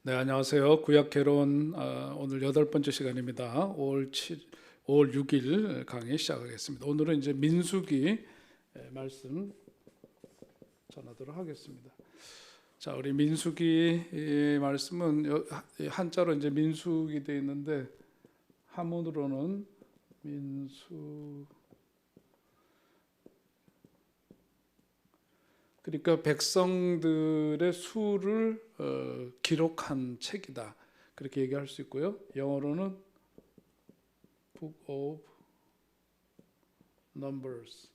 네, 안녕하세요. 구약 개론 오늘 8번째 시간입니다. 5월 6일 강의 시작하겠습니다. 오늘은 이제 민수기 말씀 전하도록 하겠습니다. 자, 우리 민수기 말씀은 한자로 이제 민수기 되어 있는데 한문으로는 민수, 그러니까 백성들의 수를 기록한 책이다, 그렇게 얘기할 수 있고요. 영어로는 Book of Numbers,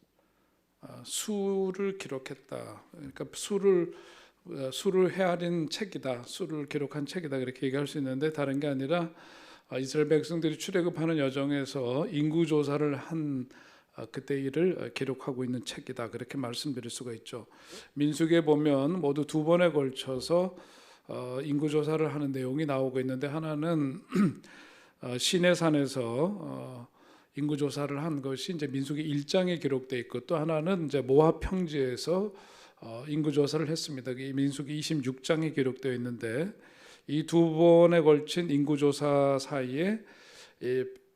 수를 기록했다. 그러니까 수를 헤아린 책이다, 수를 기록한 책이다, 그렇게 얘기할 수 있는데 다른 게 아니라 이스라엘 백성들이 출애굽하는 여정에서 인구 조사를 한 그때 일을 기록하고 있는 책이다, 그렇게 말씀드릴 수가 있죠. 민수기에 보면 모두 2번에 걸쳐서 인구 조사를 하는 내용이 나오고 있는데, 하나는 시내산에서 인구 조사를 한 것이 이제 민수기 1장에 기록되어 있고, 또 하나는 이제 모압 평지에서 인구 조사를 했습니다. 이 민수기 26장에 기록되어 있는데, 이 2번에 걸친 인구 조사 사이에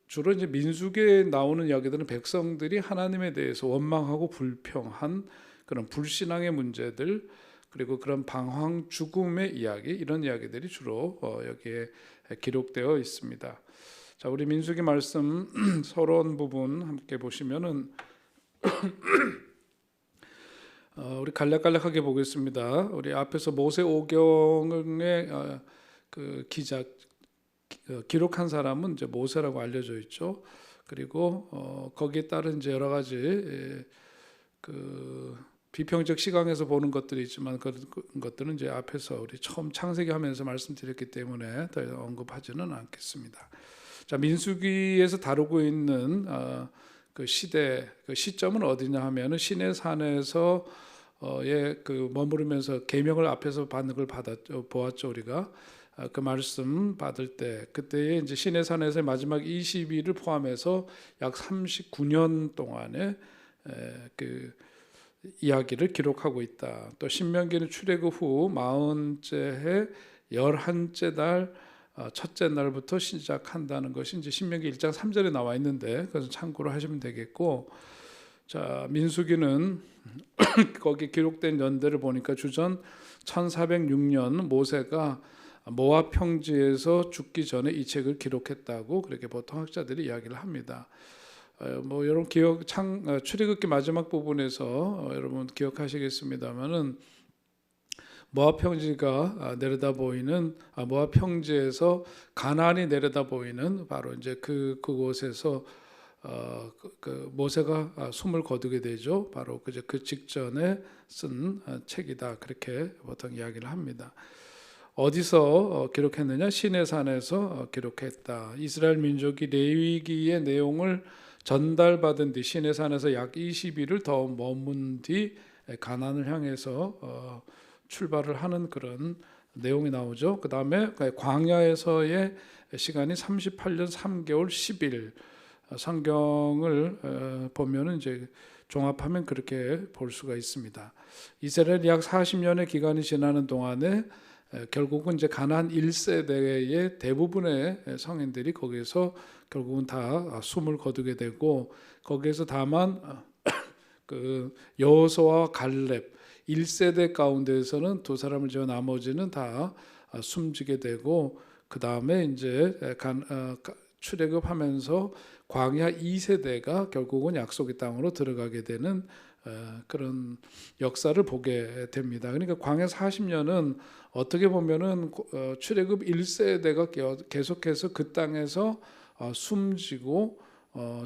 주로 이제 민수기에 나오는 이야기들은 백성들이 하나님에 대해서 원망하고 불평한 그런 불신앙의 문제들, 그리고 그런 방황, 죽음의 이야기, 이런 이야기들이 주로 여기에 기록되어 있습니다. 자, 우리 민수기 말씀 서론 부분 함께 보시면은 우리 간략간략하게 보겠습니다. 우리 앞에서 모세 오경의 그 기록한 사람은 이제 모세라고 알려져 있죠. 그리고 거기에 따른 이제 여러 가지 그 비평적 시각에서 보는 것들이 있지만, 그런 것들은 이제 앞에서 우리 처음 창세기하면서 말씀드렸기 때문에 더 언급하지는 않겠습니다. 자, 민수기에서 다루고 있는 그 시대, 그 시점은 어디냐 하면은 시내산에서 그 머무르면서 계명을 앞에서 받는 걸 보았죠. 우리가 그 말씀 받을 때, 그때에 이제 시내산에서의 마지막 20일을 포함해서 약 39년 동안의 그 이야기를 기록하고 있다. 또 신명기는 출애굽 후 40째 해 11째 달 첫째 날부터 시작한다는 것이 이제 신명기 1장 3절에 나와 있는데, 그것은 참고로 하시면 되겠고, 자, 민수기는 거기 기록된 연대를 보니까 주전 1406년 모세가 모압 평지에서 죽기 전에 이 책을 기록했다고 그렇게 보통 학자들이 이야기를 합니다. 뭐 여러분 출애굽기 마지막 부분에서 여러분 기억하시겠습니다만은 모압 평지가 내려다 보이는 모압 평지에서 가나안이 내려다 보이는 바로 이제 그곳에서 그 모세가 숨을 거두게 되죠. 바로 그 직전에 쓴 책이다, 그렇게 보통 이야기를 합니다. 어디서 기록했느냐? 시내산에서 기록했다. 이스라엘 민족이 레위기의 내용을 전달받은 뒤 시내산에서 약 20일을 더 머문 뒤 가나안을 향해서 출발을 하는 그런 내용이 나오죠. 그 다음에 광야에서의 시간이 38년 3개월 10일. 성경을 보면은 이제 종합하면 그렇게 볼 수가 있습니다. 이스라엘이 약 40년의 기간이 지나는 동안에 결국은 이제 가나안 1세대의 대부분의 성인들이 거기에서 결국은 다 숨을 거두게 되고, 거기에서 다만 그 여호수아와 갈렙 1세대 가운데에서는 2사람을 제외 나머지는 다 숨지게 되고, 그 다음에 이제 출애굽하면서 광야 2세대가 결국은 약속의 땅으로 들어가게 되는 그런 역사를 보게 됩니다. 그러니까 광야 40년은 어떻게 보면은 출애굽 1세대가 계속해서 그 땅에서 숨지고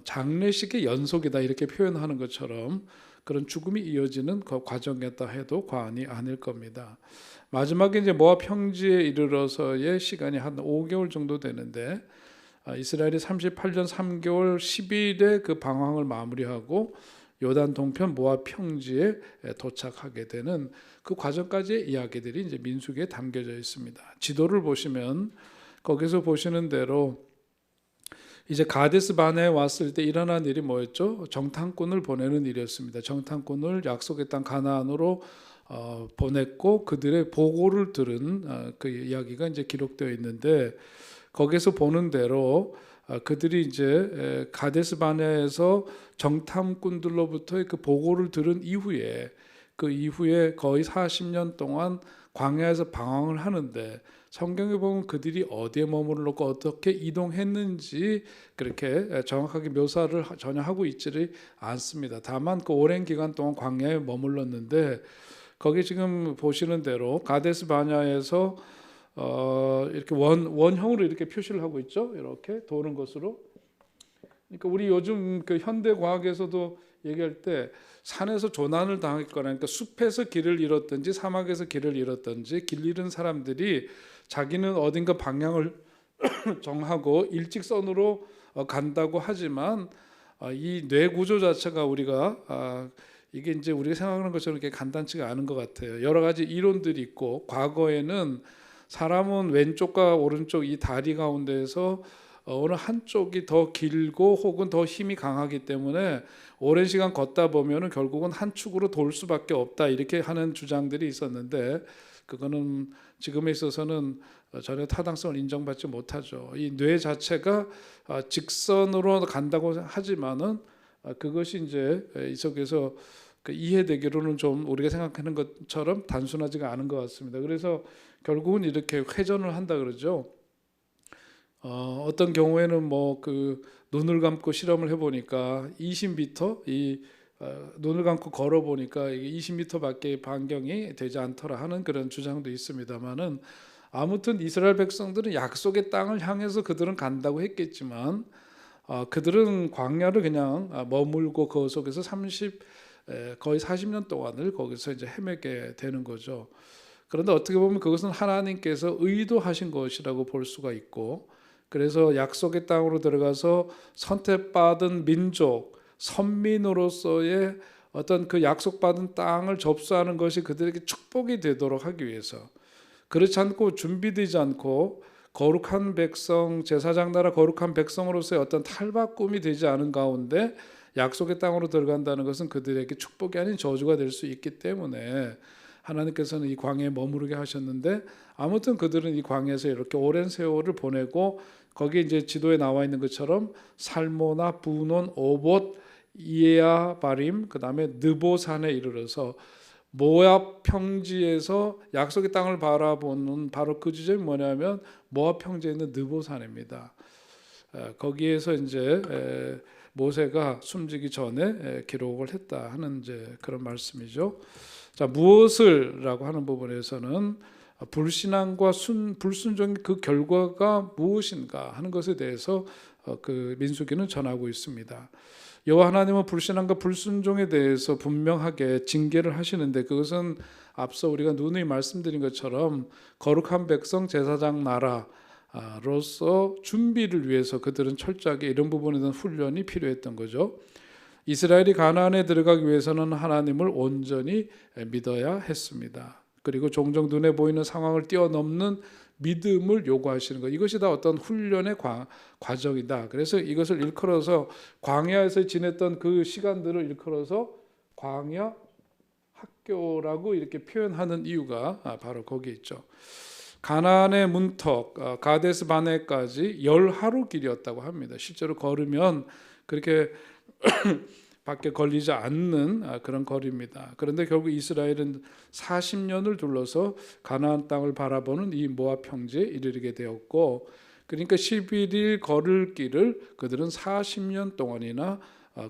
장례식의 연속이다, 이렇게 표현하는 것처럼 그런 죽음이 이어지는 그 과정이었다 해도 과언이 아닐 겁니다. 마지막에 이제 모압 평지에 이르러서의 시간이 한 5개월 정도 되는데, 이스라엘이 38년 3개월 10일에 그 방황을 마무리하고 요단 동편 모압 평지에 도착하게 되는 그 과정까지의 이야기들이 이제 민수기에 담겨져 있습니다. 지도를 보시면 거기서 보시는 대로 이제 가데스 바네에 왔을 때 일어난 일이 뭐였죠? 정탐꾼을 보내는 일이었습니다. 정탐꾼을 약속의 땅 가나안으로 보냈고 그들의 보고를 들은 그 이야기가 이제 기록되어 있는데 거기서 보는 대로 그들이 이제 가데스 바네아에서 정탐꾼들로부터의 그 보고를 들은 이후에 그 이후에 거의 40년 동안 광야에서 방황을 하는데 성경에 보면 그들이 어디에 머물렀고 어떻게 이동했는지 그렇게 정확하게 묘사를 전혀 하고 있지를 않습니다. 다만 그 오랜 기간 동안 광야에 머물렀는데 거기 지금 보시는 대로 가데스 바네아에서 이렇게 원형으로 이렇게 표시를 하고 있죠. 이렇게 도는 것으로. 그러니까 우리 요즘 그 현대 과학에서도 얘기할 때 산에서 조난을 당했거나 그러니까 숲에서 길을 잃었든지 사막에서 길을 잃었든지 길 잃은 사람들이 자기는 어딘가 방향을 정하고 일직선으로 간다고 하지만 이 뇌 구조 자체가 우리가 이게 이제 우리가 생각하는 것처럼 이렇게 간단치가 않은 것 같아요. 여러 가지 이론들이 있고 과거에는 사람은 왼쪽과 오른쪽 이 다리 가운데에서 어느 한쪽이 더 길고 혹은 더 힘이 강하기 때문에 오랜 시간 걷다 보면은 결국은 한 축으로 돌 수밖에 없다 이렇게 하는 주장들이 있었는데 그거는 지금에 있어서는 전혀 타당성을 인정받지 못하죠. 이 뇌 자체가 직선으로 간다고 하지만은 그것이 이제 이 속에서 이해되기로는 좀 우리가 생각하는 것처럼 단순하지가 않은 것 같습니다. 그래서 결국은 이렇게 회전을 한다 그러죠. 어떤 경우에는 뭐 그 눈을 감고 실험을 해보니까 20m 눈을 감고 걸어 보니까 20m밖에 반경이 되지 않더라 하는 그런 주장도 있습니다만은 아무튼 이스라엘 백성들은 약속의 땅을 향해서 그들은 간다고 했겠지만 그들은 광야를 그냥 머물고 그 속에서 거의 40년 동안을 거기서 이제 헤매게 되는 거죠. 그런데 어떻게 보면 그것은 하나님께서 의도하신 것이라고 볼 수가 있고 그래서 약속의 땅으로 들어가서 선택받은 민족, 선민으로서의 어떤 그 약속받은 땅을 접수하는 것이 그들에게 축복이 되도록 하기 위해서 그렇지 않고 준비되지 않고 거룩한 백성, 제사장 나라 거룩한 백성으로서의 어떤 탈바꿈이 되지 않은 가운데 약속의 땅으로 들어간다는 것은 그들에게 축복이 아닌 저주가 될 수 있기 때문에 하나님께서는 이 광야에 머무르게 하셨는데 아무튼 그들은 이 광야에서 이렇게 오랜 세월을 보내고 거기에 이제 지도에 나와 있는 것처럼 살모나 부논 오봇 이에야 바림 그다음에 느보산에 이르러서 모압 평지에서 약속의 땅을 바라보는 바로 그 지점이 뭐냐면 모압 평지에 있는 느보산입니다. 거기에서 이제 모세가 숨지기 전에 기록을 했다 하는 이제 그런 말씀이죠. 자, 무엇을라고 하는 부분에서는 불신앙과 불순종의 그 결과가 무엇인가 하는 것에 대해서 그 민수기는 전하고 있습니다. 여호와 하나님은 불신앙과 불순종에 대해서 분명하게 징계를 하시는데 그것은 앞서 우리가 누누이 말씀드린 것처럼 거룩한 백성 제사장 나라로서 준비를 위해서 그들은 철저하게 이런 부분에 대한 훈련이 필요했던 거죠. 이스라엘이 가나안에 들어가기 위해서는 하나님을 온전히 믿어야 했습니다. 그리고 종종 눈에 보이는 상황을 뛰어넘는 믿음을 요구하시는 것, 이것이 다 어떤 훈련의 과정이다. 그래서 이것을 일컬어서 광야에서 지냈던 그 시간들을 일컬어서 광야 학교라고 이렇게 표현하는 이유가 바로 거기에 있죠. 가나안의 문턱 가데스 바네까지 10하루 길이었다고 합니다. 실제로 걸으면 그렇게 밖에 걸리지 않는 그런 거리입니다. 그런데 결국 이스라엘은 40년을 둘러서 가나안 땅을 바라보는 이 모압 평지에 이르게 되었고 그러니까 11일 걸을 길을 그들은 40년 동안이나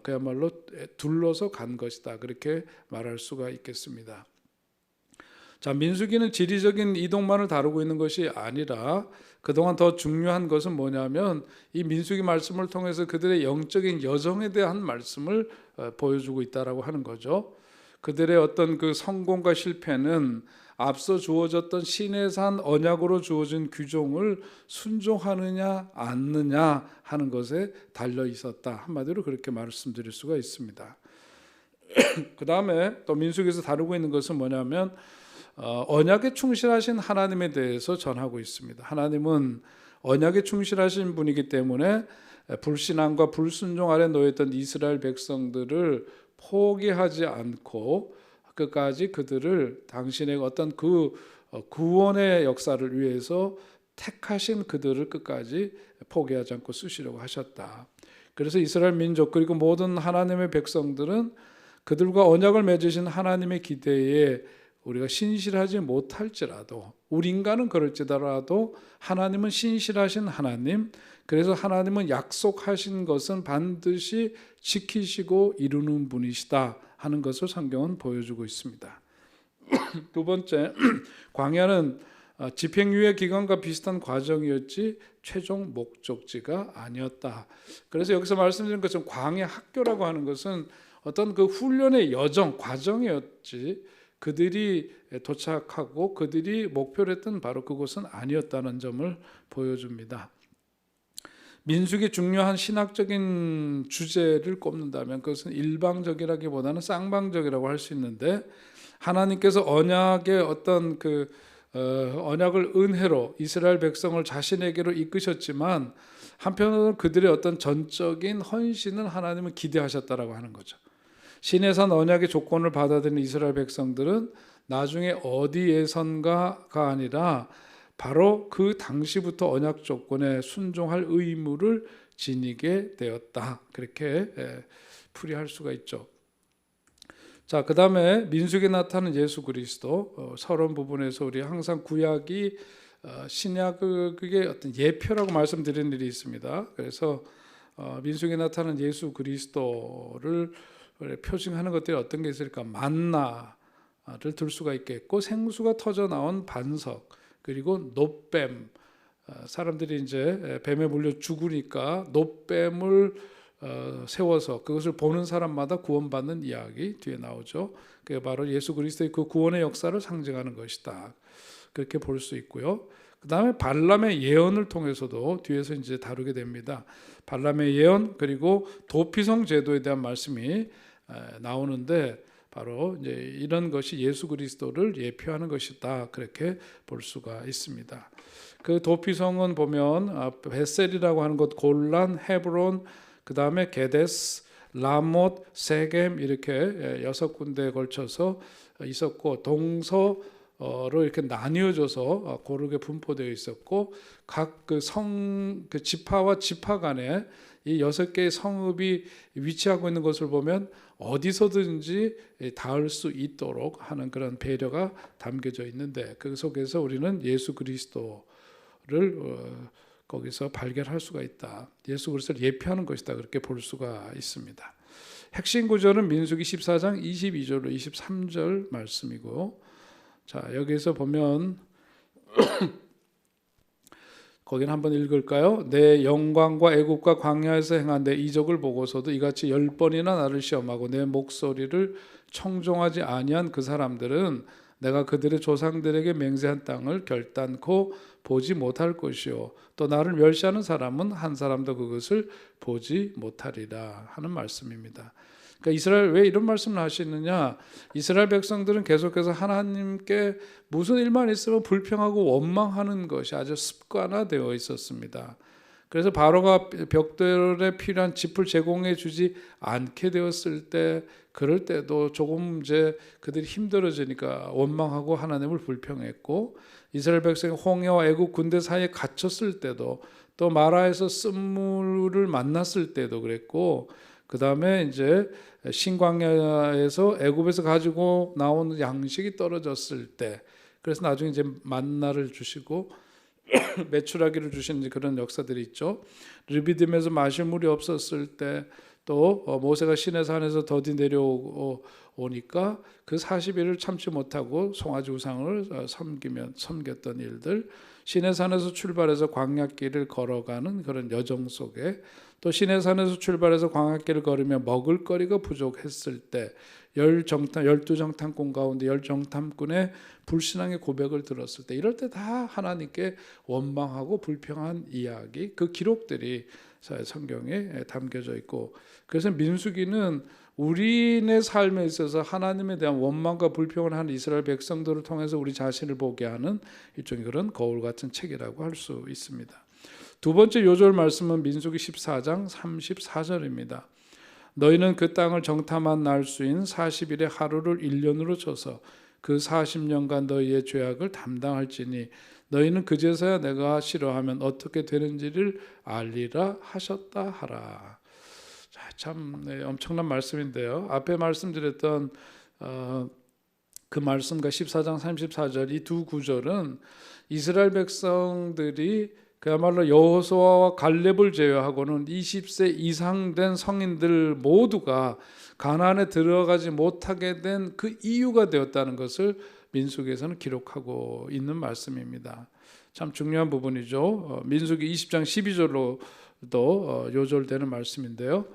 그야말로 둘러서 간 것이다. 그렇게 말할 수가 있겠습니다. 자, 민수기는 지리적인 이동만을 다루고 있는 것이 아니라 그동안 더 중요한 것은 뭐냐면 이 민수기 말씀을 통해서 그들의 영적인 여정에 대한 말씀을 보여주고 있다라고 하는 거죠. 그들의 어떤 그 성공과 실패는 앞서 주어졌던 시내산 언약으로 주어진 규정을 순종하느냐 않느냐 하는 것에 달려 있었다. 한마디로 그렇게 말씀드릴 수가 있습니다. 그 다음에 또 민수기에서 다루고 있는 것은 뭐냐면 언약에 충실하신 하나님에 대해서 전하고 있습니다. 하나님은 언약에 충실하신 분이기 때문에 불신앙과 불순종 아래 놓였던 이스라엘 백성들을 포기하지 않고 끝까지 그들을 당신의 어떤 그 구원의 역사를 위해서 택하신 그들을 끝까지 포기하지 않고 쓰시려고 하셨다. 그래서 이스라엘 민족 그리고 모든 하나님의 백성들은 그들과 언약을 맺으신 하나님의 기대에 우리가 신실하지 못할지라도, 우리 인간은 그럴지라도 하나님은 신실하신 하나님, 그래서 하나님은 약속하신 것은 반드시 지키시고 이루는 분이시다 하는 것을 성경은 보여주고 있습니다. 두 번째, 광야는 집행유예 기간과 비슷한 과정이었지 최종 목적지가 아니었다. 그래서 여기서 말씀드린 것처럼 광야 학교라고 하는 것은 어떤 그 훈련의 여정, 과정이었지 그들이 도착하고 그들이 목표로 했던 바로 그곳은 아니었다는 점을 보여줍니다. 민수기 중요한 신학적인 주제를 꼽는다면 그것은 일방적이라기보다는 쌍방적이라고 할 수 있는데, 하나님께서 언약의 어떤 그 언약을 은혜로 이스라엘 백성을 자신에게로 이끄셨지만 한편으로는 그들의 어떤 전적인 헌신은 하나님은 기대하셨다라고 하는 거죠. 시내산 언약의 조건을 받아들인 이스라엘 백성들은 나중에 어디에선가가 아니라 바로 그 당시부터 언약 조건에 순종할 의무를 지니게 되었다. 그렇게 풀이할 수가 있죠. 자, 그 다음에 민수기에 나타나는 예수 그리스도, 서론 부분에서 우리 항상 구약이 신약의 어떤 예표라고 말씀드리는 일이 있습니다. 그래서 민수기에 나타나는 예수 그리스도를 표징하는 것들이 어떤 게 있을까? 만나를 들 수가 있겠고, 생수가 터져 나온 반석, 그리고 놋뱀, 사람들이 이제 뱀에 물려 죽으니까 놋뱀을 세워서 그것을 보는 사람마다 구원받는 이야기 뒤에 나오죠. 그게 바로 예수 그리스도의 그 구원의 역사를 상징하는 것이다. 그렇게 볼 수 있고요. 그 다음에 발람의 예언을 통해서도 뒤에서 이제 다루게 됩니다. 발람의 예언, 그리고 도피성 제도에 대한 말씀이 나오는데 바로 이제 이런 것이 예수 그리스도를 예표하는 것이다. 그렇게 볼 수가 있습니다. 그 도피성은 보면 베셀이라고 하는 곳, 골란, 헤브론, 그 다음에 게데스, 라못, 세겜 이렇게 6군데에 걸쳐서 있었고, 동서로 이렇게 나뉘어져서 고르게 분포되어 있었고, 각 그 그 지파와 지파 간에 이 6개의 성읍이 위치하고 있는 것을 보면 어디서든지 닿을 수 있도록 하는 그런 배려가 담겨져 있는데, 그 속에서 우리는 예수 그리스도를 거기서 발견할 수가 있다. 예수 그리스도를 예표하는 것이다. 그렇게 볼 수가 있습니다. 핵심 구절은 민수기 14장 22절로 23절 말씀이고, 자, 여기서 보면 거기는 한번 읽을까요? 내 영광과 애국과 광야에서 행한 내 이적을 보고서도 이같이 10번이나 나를 시험하고 내 목소리를 청종하지 아니한 그 사람들은 내가 그들의 조상들에게 맹세한 땅을 결단코 보지 못할 것이요, 또 나를 멸시하는 사람은 한 사람도 그것을 보지 못하리라 하는 말씀입니다. 그러니까 이스라엘, 왜 이런 말씀을 하시느냐? 이스라엘 백성들은 계속해서 하나님께 무슨 일만 있으면 불평하고 원망하는 것이 아주 습관화되어 있었습니다. 그래서 바로가 벽돌에 필요한 짚을 제공해 주지 않게 되었을 때, 그럴 때도 조금 이제 그들이 힘들어지니까 원망하고 하나님을 불평했고, 이스라엘 백성이 홍해와 애국 군대 사이에 갇혔을 때도, 또 마라에서 쓴물을 만났을 때도 그랬고, 그 다음에 이제 신광야에서 애굽에서 가지고 나온 양식이 떨어졌을 때, 그래서 나중에 이제 만나를 주시고 메추라기를 주시는 그런 역사들이 있죠. 르비딤에서 마실 물이 없었을 때, 또 모세가 시내산에서 더디 내려오니까 그 40일을 참지 못하고 송아지 우상을 섬겼던 일들, 시내산에서 출발해서 광야길을 걸어가는 그런 여정 속에, 또 시내산에서 출발해서 광야길을 걸으며 먹을거리가 부족했을 때, 12정탐꾼 가운데 10정탐꾼의 불신앙의 고백을 들었을 때, 이럴 때 다 하나님께 원망하고 불평한 이야기, 그 기록들이 성경에 담겨져 있고, 그래서 민수기는 우리의 삶에 있어서 하나님에 대한 원망과 불평을 하는 이스라엘 백성들을 통해서 우리 자신을 보게 하는 일종의 그런 거울 같은 책이라고 할 수 있습니다. 두 번째 요절 말씀은 민수기 14장 34절입니다. 너희는 그 땅을 정탐한 날 수인 40일의 하루를 1년으로 쳐서 그 40년간 너희의 죄악을 담당할지니 너희는 그제서야 내가 싫어하면 어떻게 되는지를 알리라 하셨다 하라. 참 엄청난 말씀인데요. 앞에 말씀드렸던 그 말씀과 14장 34절 이 두 구절은 이스라엘 백성들이 그야말로 여호수아와 갈렙을 제외하고는 20세 이상 된 성인들 모두가 가나안에 들어가지 못하게 된 그 이유가 되었다는 것을 민수기에서는 기록하고 있는 말씀입니다. 참 중요한 부분이죠. 민수기 20장 12절로도 요절되는 말씀인데요.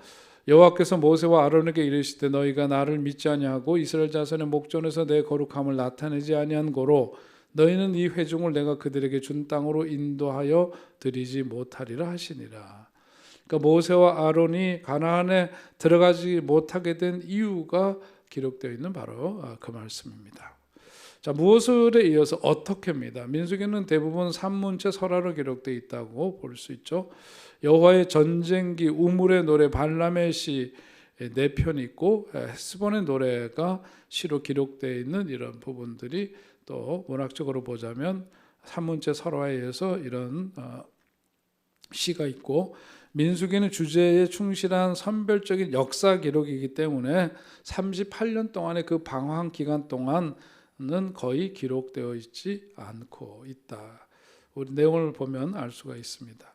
여호와께서 모세와 아론에게 이르시되 너희가 나를 믿지 아니하고 이스라엘 자손의 목전에서 내 거룩함을 나타내지 아니한 고로 너희는 이 회중을 내가 그들에게 준 땅으로 인도하여 드리지 못하리라 하시니라. 그러니까 모세와 아론이 가나안에 들어가지 못하게 된 이유가 기록되어 있는 바로 그 말씀입니다. 자, 무엇을 이어서 어떻게입니다. 민수기는 대부분 산문체 설화로 기록되어 있다고 볼 수 있죠. 여호와의 전쟁기, 우물의 노래, 발람의 시 4편이 있고 헤스본의 노래가 시로 기록되어 있는 이런 부분들이 또 문학적으로 보자면 산문체 설화에 의해서 이런 시가 있고, 민수기는 주제에 충실한 선별적인 역사 기록이기 때문에 38년 동안의 그 방황 기간 동안은 거의 기록되어 있지 않고 있다. 우리 내용을 보면 알 수가 있습니다.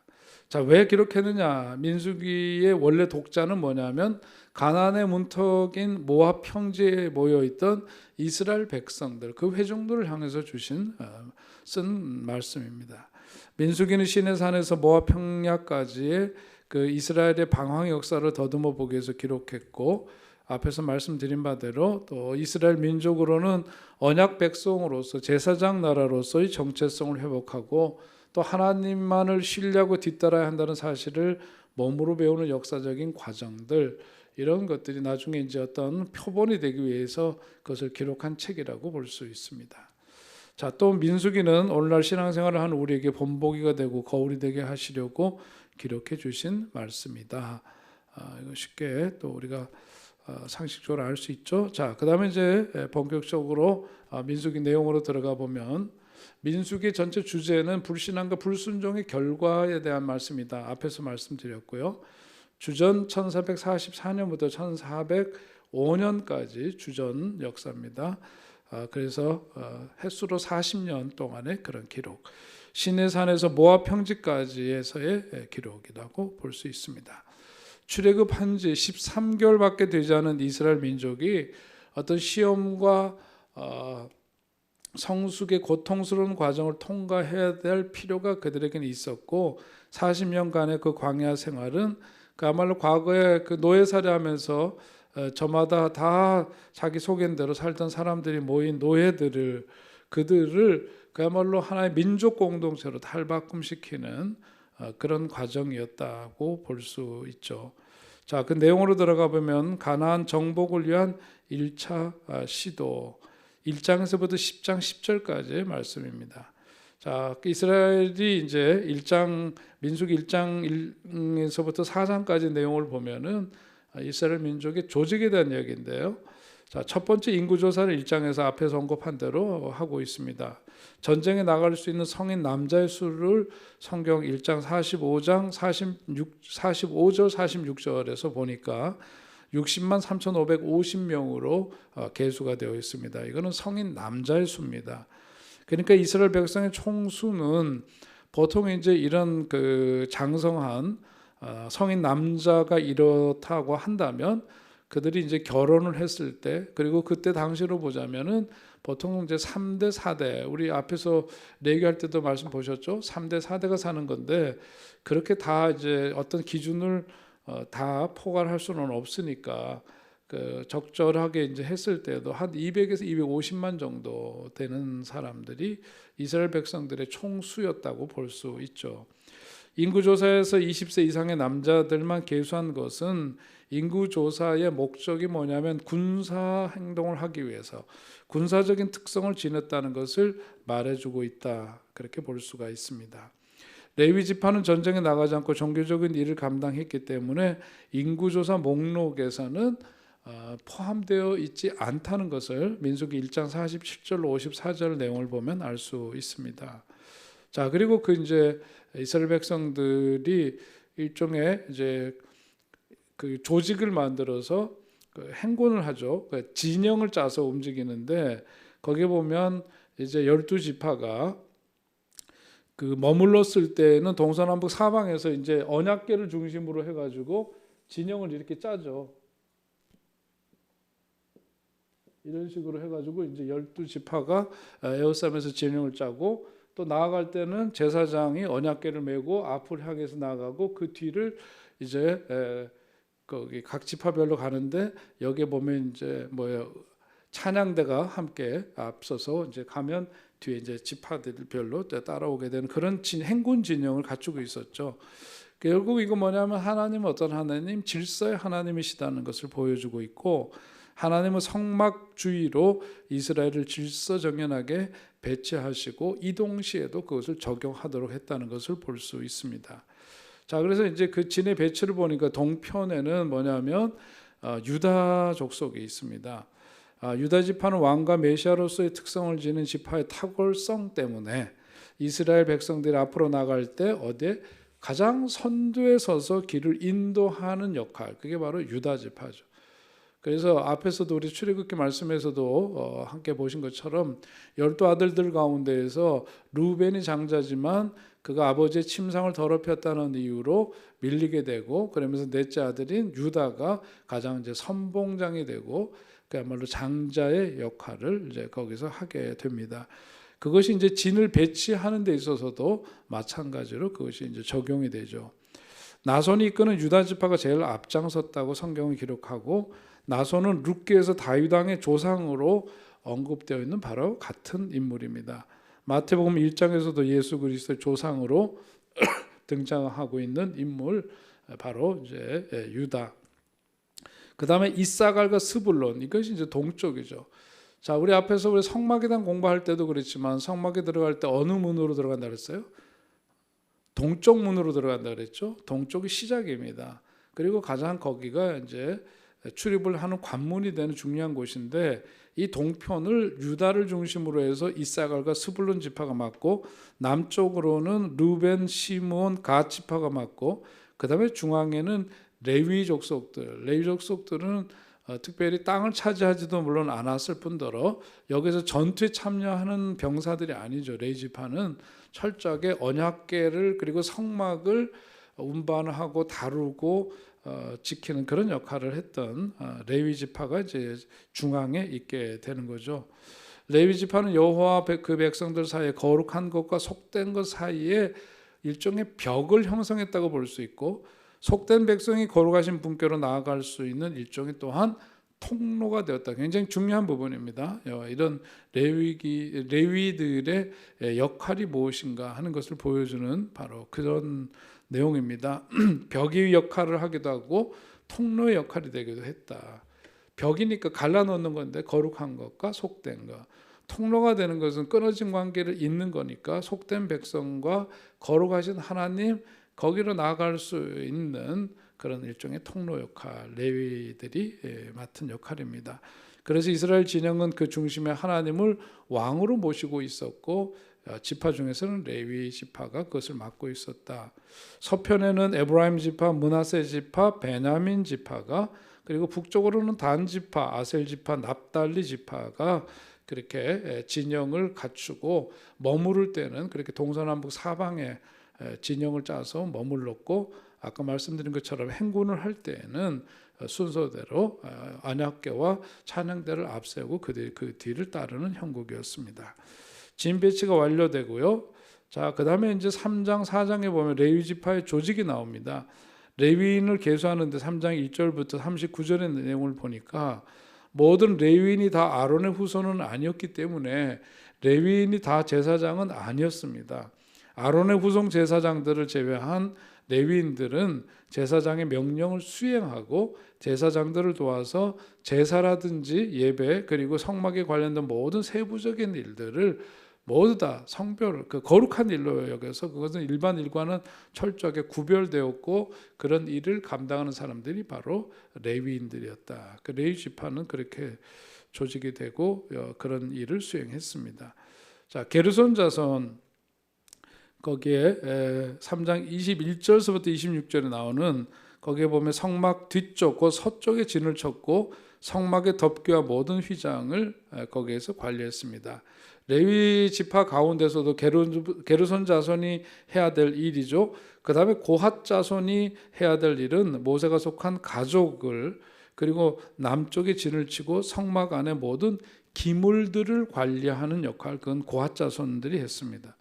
자, 왜 기록했느냐? 민수기의 원래 독자는 뭐냐면 가나안의 문턱인 모압 평지에 모여 있던 이스라엘 백성들, 그 회중들을 향해서 쓴 말씀입니다. 민수기는 시내산에서 모압 평야까지의 그 이스라엘의 방황 역사를 더듬어 보기 위해서 기록했고, 앞에서 말씀드린 바대로 또 이스라엘 민족으로는 언약 백성으로서 제사장 나라로서의 정체성을 회복하고 또 하나님만을 신뢰하고 뒤따라야 한다는 사실을 몸으로 배우는 역사적인 과정들, 이런 것들이 나중에 이제 어떤 표본이 되기 위해서 그것을 기록한 책이라고 볼 수 있습니다. 자, 또 민수기는 오늘날 신앙생활을 하는 우리에게 본보기가 되고 거울이 되게 하시려고 기록해 주신 말씀이다. 이거 쉽게 또 우리가 상식적으로 알 수 있죠. 자, 그다음에 이제 본격적으로 민수기 내용으로 들어가 보면, 민수기 전체 주제는 불신앙과 불순종의 결과에 대한 말씀이다. 앞에서 말씀드렸고요. 주전 1444년부터 1405년까지 주전 역사입니다. 그래서 햇수로 40년 동안의 그런 기록, 시내산에서 모압 평지까지에서의 기록이라고 볼 수 있습니다. 출애굽한 지 13개월밖에 되지 않은 이스라엘 민족이 어떤 시험과 성숙의 고통스러운 과정을 통과해야 될 필요가 그들에게는 있었고, 40년간의 그 광야 생활은 그야말로 과거에 그 노예살이하면서 저마다 다 자기 소견대로 살던 사람들이 모인 그들을 그야말로 하나의 민족 공동체로 탈바꿈시키는 그런 과정이었다고 볼 수 있죠. 자, 그 내용으로 들어가 보면 가나안 정복을 위한 1차 시도 1장에서부터 10장 10절까지의 말씀입니다. 자, 이스라엘이 이제 민수기 1장에서부터 4장까지 내용을 보면은 이스라엘 민족의 조직에 대한 이야기인데요. 자, 첫 번째 인구조사를 1장에서 앞에서 언급한 대로 하고 있습니다. 전쟁에 나갈 수 있는 성인 남자의 수를 성경 1장 45절 46절에서 보니까 60만 3,550명으로 계수가 되어 있습니다. 이거는 성인 남자의 수입니다. 그러니까 이스라엘 백성의 총수는 보통 이제 이런 그 장성한 성인 남자가 이렇다고 한다면 그들이 이제 결혼을 했을 때, 그리고 그때 당시로 보자면은 보통 이제 3대 4대, 우리 앞에서 레위할 때도 말씀 보셨죠? 3대 4대가 사는 건데, 그렇게 다 이제 어떤 기준을 다 포괄할 수는 없으니까 그 적절하게 이제 했을 때도 한 200에서 250만 정도 되는 사람들이 이스라엘 백성들의 총수였다고 볼 수 있죠. 인구조사에서 20세 이상의 남자들만 계수한 것은 인구조사의 목적이 뭐냐면 군사 행동을 하기 위해서 군사적인 특성을 지녔다는 것을 말해주고 있다, 그렇게 볼 수가 있습니다. 레위 지파는 전쟁에 나가지 않고 종교적인 일을 감당했기 때문에 인구조사 목록에서는 포함되어 있지 않다는 것을 민수기 1장 47절로 54절 내용을 보면 알 수 있습니다. 자, 그리고 이제 이스라엘 백성들이 일종의 이제 그 조직을 만들어서 그 행군을 하죠. 그 진영을 짜서 움직이는데 거기에 보면 이제 12지파가 그 머물렀을 때는 동서남북 사방에서 이제 언약궤를 중심으로 해가지고 진영을 이렇게 짜죠. 이런 식으로 해가지고 이제 12지파가 에워싸면서 진영을 짜고 또 나아갈 때는 제사장이 언약궤를 메고 앞을 향해서 나가고 그 뒤를 이제 거기 각 지파별로 가는데 여기에 보면 이제 찬양대가 함께 앞서서 이제 가면 뒤에 이제 지파들별로 따라오게 되는 그런 행군 진영을 갖추고 있었죠. 결국 이거 뭐냐면 하나님은 어떤 하나님? 질서의 하나님이시다는 것을 보여주고 있고 하나님은 성막주의로 이스라엘을 질서정연하게 배치하시고 이 동시에도 그것을 적용하도록 했다는 것을 볼 수 있습니다. 자, 그래서 이제 그 진의 배치를 보니까 동편에는 뭐냐면 유다 족속이 있습니다. 유다 지파는 왕과 메시아로서의 특성을 지닌 지파의 탁월성 때문에 이스라엘 백성들이 앞으로 나갈 때 어디에 가장 선두에 서서 길을 인도하는 역할, 그게 바로 유다 지파죠. 그래서 앞에서도 우리 출애굽기 말씀에서도 함께 보신 것처럼 12아들들 가운데에서 루벤이 장자지만 그가 아버지의 침상을 더럽혔다는 이유로 밀리게 되고 그러면서 넷째 아들인 유다가 가장 이제 선봉장이 되고 그야말로 장자의 역할을 이제 거기서 하게 됩니다. 그것이 이제 진을 배치하는 데 있어서도 마찬가지로 그것이 이제 적용이 되죠. 나손이 이끄는 유다 지파가 제일 앞장섰다고 성경을 기록하고 나손은 룻기에서 다윗 왕의 조상으로 언급되어 있는 바로 같은 인물입니다. 마태복음 1장에서도 예수 그리스도의 조상으로 등장하고 있는 인물 바로 이제 유다. 그다음에 이사갈과 스불론, 이것이 이제 동쪽이죠. 자, 우리 앞에서 우리 성막에 대한 공부할 때도 그랬지만 성막에 들어갈 때 어느 문으로 들어간다 그랬어요? 동쪽 문으로 들어간다 그랬죠. 동쪽이 시작입니다. 그리고 가장 거기가 이제 출입을 하는 관문이 되는 중요한 곳인데 이 동편을 유다를 중심으로 해서 이사갈과 스불론 지파가 맡고 남쪽으로는 루벤, 시므온, 갓 지파가 맡고 그다음에 중앙에는 레위 족속들은 특별히 땅을 차지하지도 물론 않았을 뿐더러 여기서 전투에 참여하는 병사들이 아니죠. 레위 지파는 철저하게 언약궤를 그리고 성막을 운반하고 다루고 지키는 그런 역할을 했던 레위 지파가 이제 중앙에 있게 되는 거죠. 레위 지파는 여호와 그 백성들 사이에 거룩한 것과 속된 것 사이에 일종의 벽을 형성했다고 볼 수 있고 속된 백성이 거룩하신 분께로 나아갈 수 있는 일종의 또한 통로가 되었다. 굉장히 중요한 부분입니다. 이런 레위들의 역할이 무엇인가 하는 것을 보여주는 바로 그런 내용입니다. 벽의 역할을 하기도 하고 통로의 역할이 되기도 했다. 벽이니까 갈라놓는 건데 거룩한 것과 속된 것. 통로가 되는 것은 끊어진 관계를 잇는 거니까 속된 백성과 거룩하신 하나님 거기로 나아갈 수 있는 그런 일종의 통로 역할, 레위들이 맡은 역할입니다. 그래서 이스라엘 진영은 그 중심에 하나님을 왕으로 모시고 있었고 지파 중에서는 레위 지파가 그것을 맡고 있었다. 서편에는 에브라임 지파, 므낫세 지파, 베냐민 지파가 그리고 북쪽으로는 단 지파, 아셀 지파, 납달리 지파가 그렇게 진영을 갖추고 머무를 때는 그렇게 동서남북 사방에 진영을 짜서 머물렀고 아까 말씀드린 것처럼 행군을 할 때에는 순서대로 언약궤와 찬양대를 앞세우고 그 뒤를 따르는 형국이었습니다. 진 배치가 완료되고요. 자, 그다음에 이제 3장 4장에 보면 레위 지파의 조직이 나옵니다. 레위인을 계수하는데 3장 1절부터 39절의 내용을 보니까 모든 레위인이 다 아론의 후손은 아니었기 때문에 레위인이 다 제사장은 아니었습니다. 아론의 후손 제사장들을 제외한 레위인들은 제사장의 명령을 수행하고 제사장들을 도와서 제사라든지 예배 그리고 성막에 관련된 모든 세부적인 일들을 모두 다 성별, 그 거룩한 일로 여겨서 그것은 일반 일과는 철저하게 구별되었고 그런 일을 감당하는 사람들이 바로 레위인들이었다. 그 레위 지파는 그렇게 조직이 되고 그런 일을 수행했습니다. 자, 게르손 자손 거기에 3장 21절서부터 26절에 나오는 거기에 보면 성막 뒤쪽 그 서쪽에 진을 쳤고 성막의 덮개와 모든 휘장을 거기에서 관리했습니다. 레위 지파 가운데서도 게르손 자손이 해야 될 일이죠. 그 다음에 고핫 자손이 해야 될 일은 모세가 속한 가족을 그리고 남쪽에 진을 치고 성막 안에 모든 기물들을 관리하는 역할, 그건 고핫 자손들이 했습니다.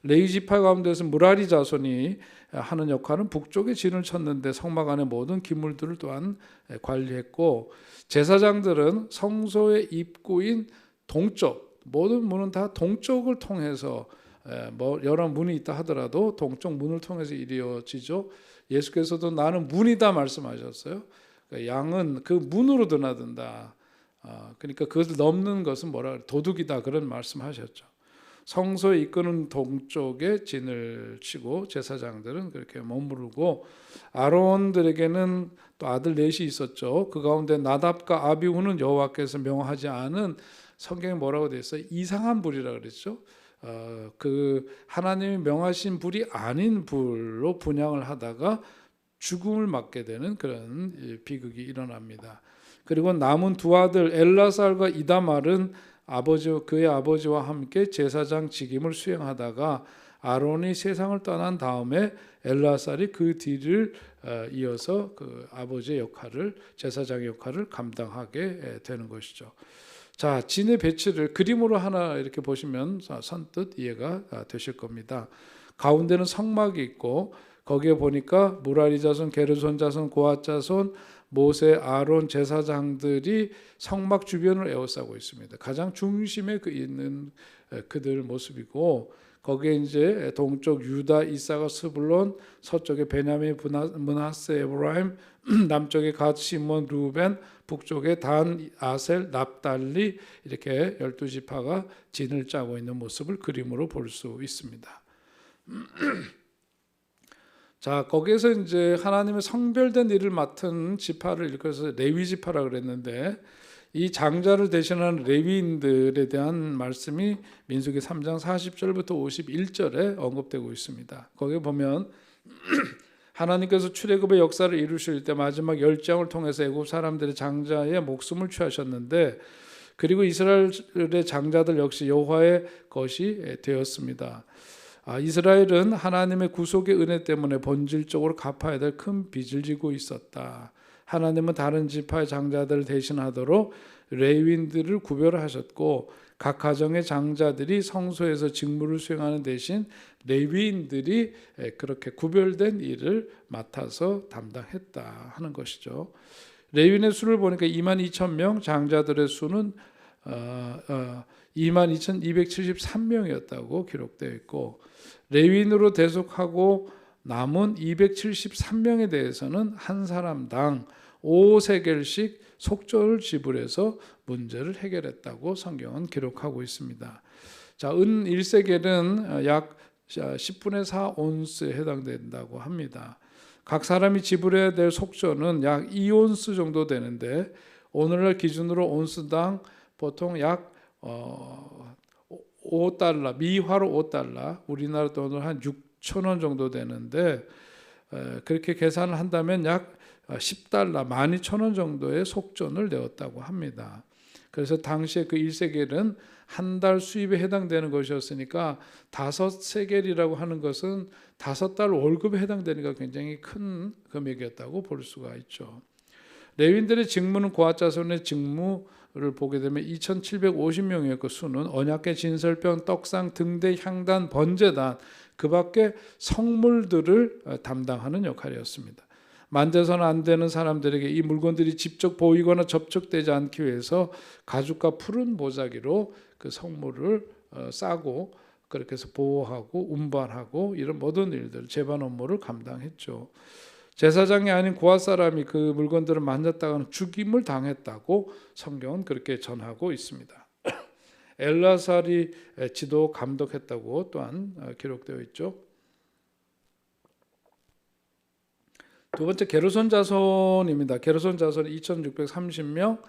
레위 지파 가운데서 무라리 자손이 하는 역할은 북쪽에 진을 쳤는데 성막 안에 모든 기물들을 또한 관리했고, 제사장들은 성소의 입구인 동쪽, 모든 문은 다 동쪽을 통해서 뭐 여러 문이 있다 하더라도 동쪽 문을 통해서 이루어지죠. 예수께서도 나는 문이다 말씀하셨어요. 양은 그 문으로 드나든다. 그러니까 그것을 넘는 것은 뭐라 그래? 도둑이다, 그런 말씀하셨죠. 성소에 이끄는 동쪽에 진을 치고 제사장들은 그렇게 머무르고, 아론들에게는 또 아들 넷이 있었죠. 그 가운데 나답과 아비후는 여호와께서 명하지 않은, 성경에 뭐라고 되어 있어요? 이상한 불이라 그랬죠. 그 하나님이 명하신 불이 아닌 불로 분향을 하다가 죽음을 맞게 되는 그런 비극이 일어납니다. 그리고 남은 두 아들 엘라살과 이다말은 그의 아버지와 함께 제사장 직임을 수행하다가 아론이 세상을 떠난 다음에 엘라살이 그 뒤를 이어서 그 아버지의 역할을, 제사장의 역할을 감당하게 되는 것이죠. 자, 진의 배치를 그림으로 하나 이렇게 보시면 선뜻 이해가 되실 겁니다. 가운데는 성막이 있고 거기에 보니까 무라리 자손, 게르손 자손, 고핫 자손, 모세, 아론 제사장들이 성막 주변을 에워싸고 있습니다. 가장 중심에 있는 그들 모습이고, 거기에 이제 동쪽 유다, 이사가, 스불론, 서쪽에 베냐민, 므낫세, 에브라임, 남쪽에 갓, 시몬, 루벤, 북쪽에 단, 아셀, 납달리, 이렇게 12지파가 진을 짜고 있는 모습을 그림으로 볼 수 있습니다. 자, 거기에서 이제 하나님의 성별된 일을 맡은 지파를 일컬어서 레위 지파라 그랬는데, 이 장자를 대신하는 레위인들에 대한 말씀이 민수기 3장 40절부터 51절에 언급되고 있습니다. 거기에 보면 하나님께서 출애굽의 역사를 이루실 때 마지막 열장을 통해서 애굽 사람들의 장자의 목숨을 취하셨는데, 그리고 이스라엘의 장자들 역시 여호와의 것이 되었습니다. 이스라엘은 하나님의 구속의 은혜 때문에 본질적으로 갚아야 될 큰 빚을 지고 있었다. 하나님은 다른 지파의 장자들을 대신하도록 레위인들을 구별하셨고, 각 가정의 장자들이 성소에서 직무를 수행하는 대신 레위인들이 그렇게 구별된 일을 맡아서 담당했다 하는 것이죠. 레위인의 수를 보니까 22,000명, 장자들의 수는 22,273명이었다고 기록되어 있고, 레위인으로 대속하고 남은 273명에 대해서는 한 사람당 5세겔씩 속전을 지불해서 문제를 해결했다고 성경은 기록하고 있습니다. 자, 은 1세겔은 약 10분의 4 온스에 해당된다고 합니다. 각 사람이 지불해야 될 속전은 약 2온스 정도 되는데, 오늘날 기준으로 온스당 보통 약 5달러, 미화로 5달러, 우리나라 돈으로 한 6,000원 정도 되는데, 그렇게 계산을 한다면 약 10달러, 12,000원 정도의 속전을 내었다고 합니다. 그래서 당시에 그 1세겔은 한 달 수입에 해당되는 것이었으니까 5세겔이라고 하는 것은 5달 월급에 해당되니까 굉장히 큰 금액이었다고 볼 수가 있죠. 레위인들의 직무는 고핫 자손의 직무를 보게 되면 2,750명이었고, 수는 언약궤, 진설병, 떡상, 등대, 향단, 번제단, 그 밖에 성물들을 담당하는 역할이었습니다. 만져서는 안 되는 사람들에게 이 물건들이 직접 보이거나 접촉되지 않기 위해서 가죽과 푸른 보자기로 그 성물을 싸고, 그렇게 해서 보호하고 운반하고 이런 모든 일들, 제반 업무를 감당했죠. 제사장이 아닌 고핫 사람이 그 물건들을 만졌다가는 죽임을 당했다고 성경은 그렇게 전하고 있습니다. 엘라살이 지도 감독했다고 또한 기록되어 있죠. 두 번째 게르손 자손입니다. 게르손 자손 2,630명,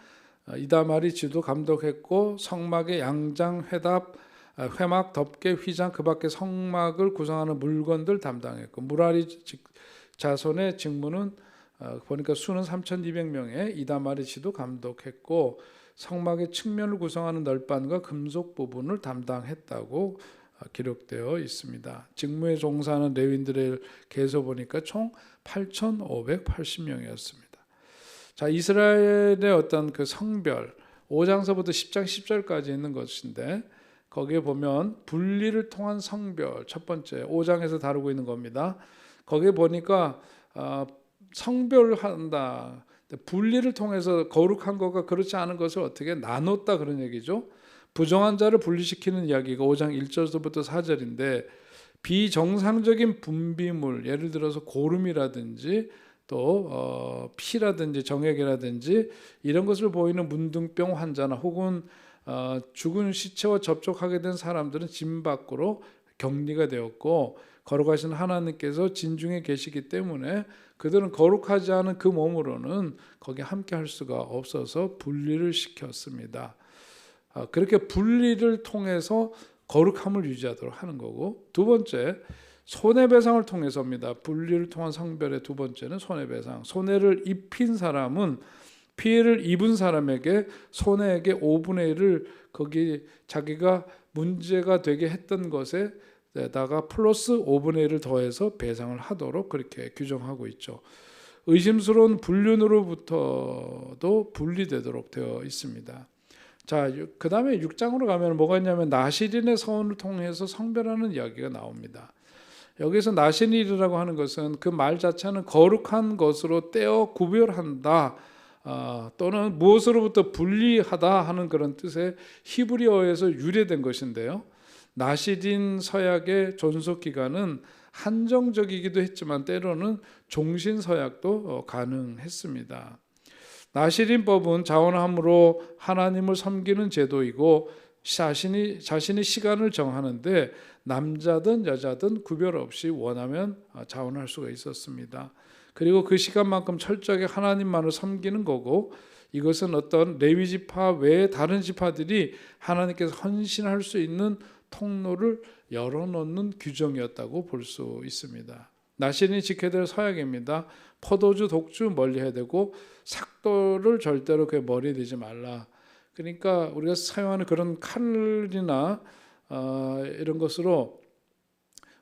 이다말이 지도 감독했고 성막의 양장, 회막, 덮개, 휘장, 그 밖에 성막을 구성하는 물건들 담당했고, 무라리 자손의 직무는 보니까 수는 3,200명에 이다말이 지도 감독했고 성막의 측면을 구성하는 널판과 금속 부분을 담당했다고 기록되어 있습니다. 직무에 종사하는 레위인들의 개서 보니까 총 8,580명이었습니다. 자, 이스라엘의 어떤 그 성별 5장서부터 10장 10절까지 있는 것인데 거기에 보면 분리를 통한 성별 첫 번째 5장에서 다루고 있는 겁니다. 거기에 보니까 성별한다. 분리를 통해서 거룩한 것과 그렇지 않은 것을 어떻게 나눴다 그런 얘기죠. 부정한 자를 분리시키는 이야기가 5장 1절부터 4절인데 비정상적인 분비물, 예를 들어서 고름이라든지 또 피라든지 정액이라든지 이런 것을 보이는 문둥병 환자나 혹은 죽은 시체와 접촉하게 된 사람들은 진 밖으로 격리가 되었고 거룩하신 하나님께서 진중에 계시기 때문에 그들은 거룩하지 않은 그 몸으로는 거기에 함께 할 수가 없어서 분리를 시켰습니다. 그렇게 분리를 통해서 거룩함을 유지하도록 하는 거고, 두 번째 손해배상을 통해서입니다. 분리를 통한 성별의 두 번째는 손해배상. 손해를 입힌 사람은 피해를 입은 사람에게 손해액의 5분의 1을 거기 자기가 문제가 되게 했던 것에 다가 플러스 5분의 1을 더해서 배상을 하도록 그렇게 규정하고 있죠. 의심스러운 불륜으로부터도 분리되도록 되어 있습니다. 자, 그 다음에 6장으로 가면 뭐가 있냐면 나실인의 서원을 통해서 성별하는 이야기가 나옵니다. 여기서 나실인이라고 하는 것은 그 말 자체는 거룩한 것으로 떼어 구별한다, 또는 무엇으로부터 분리하다 하는 그런 뜻의 히브리어에서 유래된 것인데요. 나실인 서약의 존속 기간은 한정적이기도 했지만 때로는 종신 서약도 가능했습니다. 나실인법은 자원함으로 하나님을 섬기는 제도이고 자신이 시간을 정하는데 남자든 여자든 구별 없이 원하면 자원할 수가 있었습니다. 그리고 그 시간만큼 철저하게 하나님만을 섬기는 거고, 이것은 어떤 레위 지파 외에 다른 지파들이 하나님께서 헌신할 수 있는 통로를 열어놓는 규정이었다고 볼 수 있습니다. 나실인이 지켜야 될 서약입니다. 포도주, 독주 멀리해야 되고 삭도를 절대로 그 머리에 대지 말라. 그러니까 우리가 사용하는 그런 칼이나 이런 것으로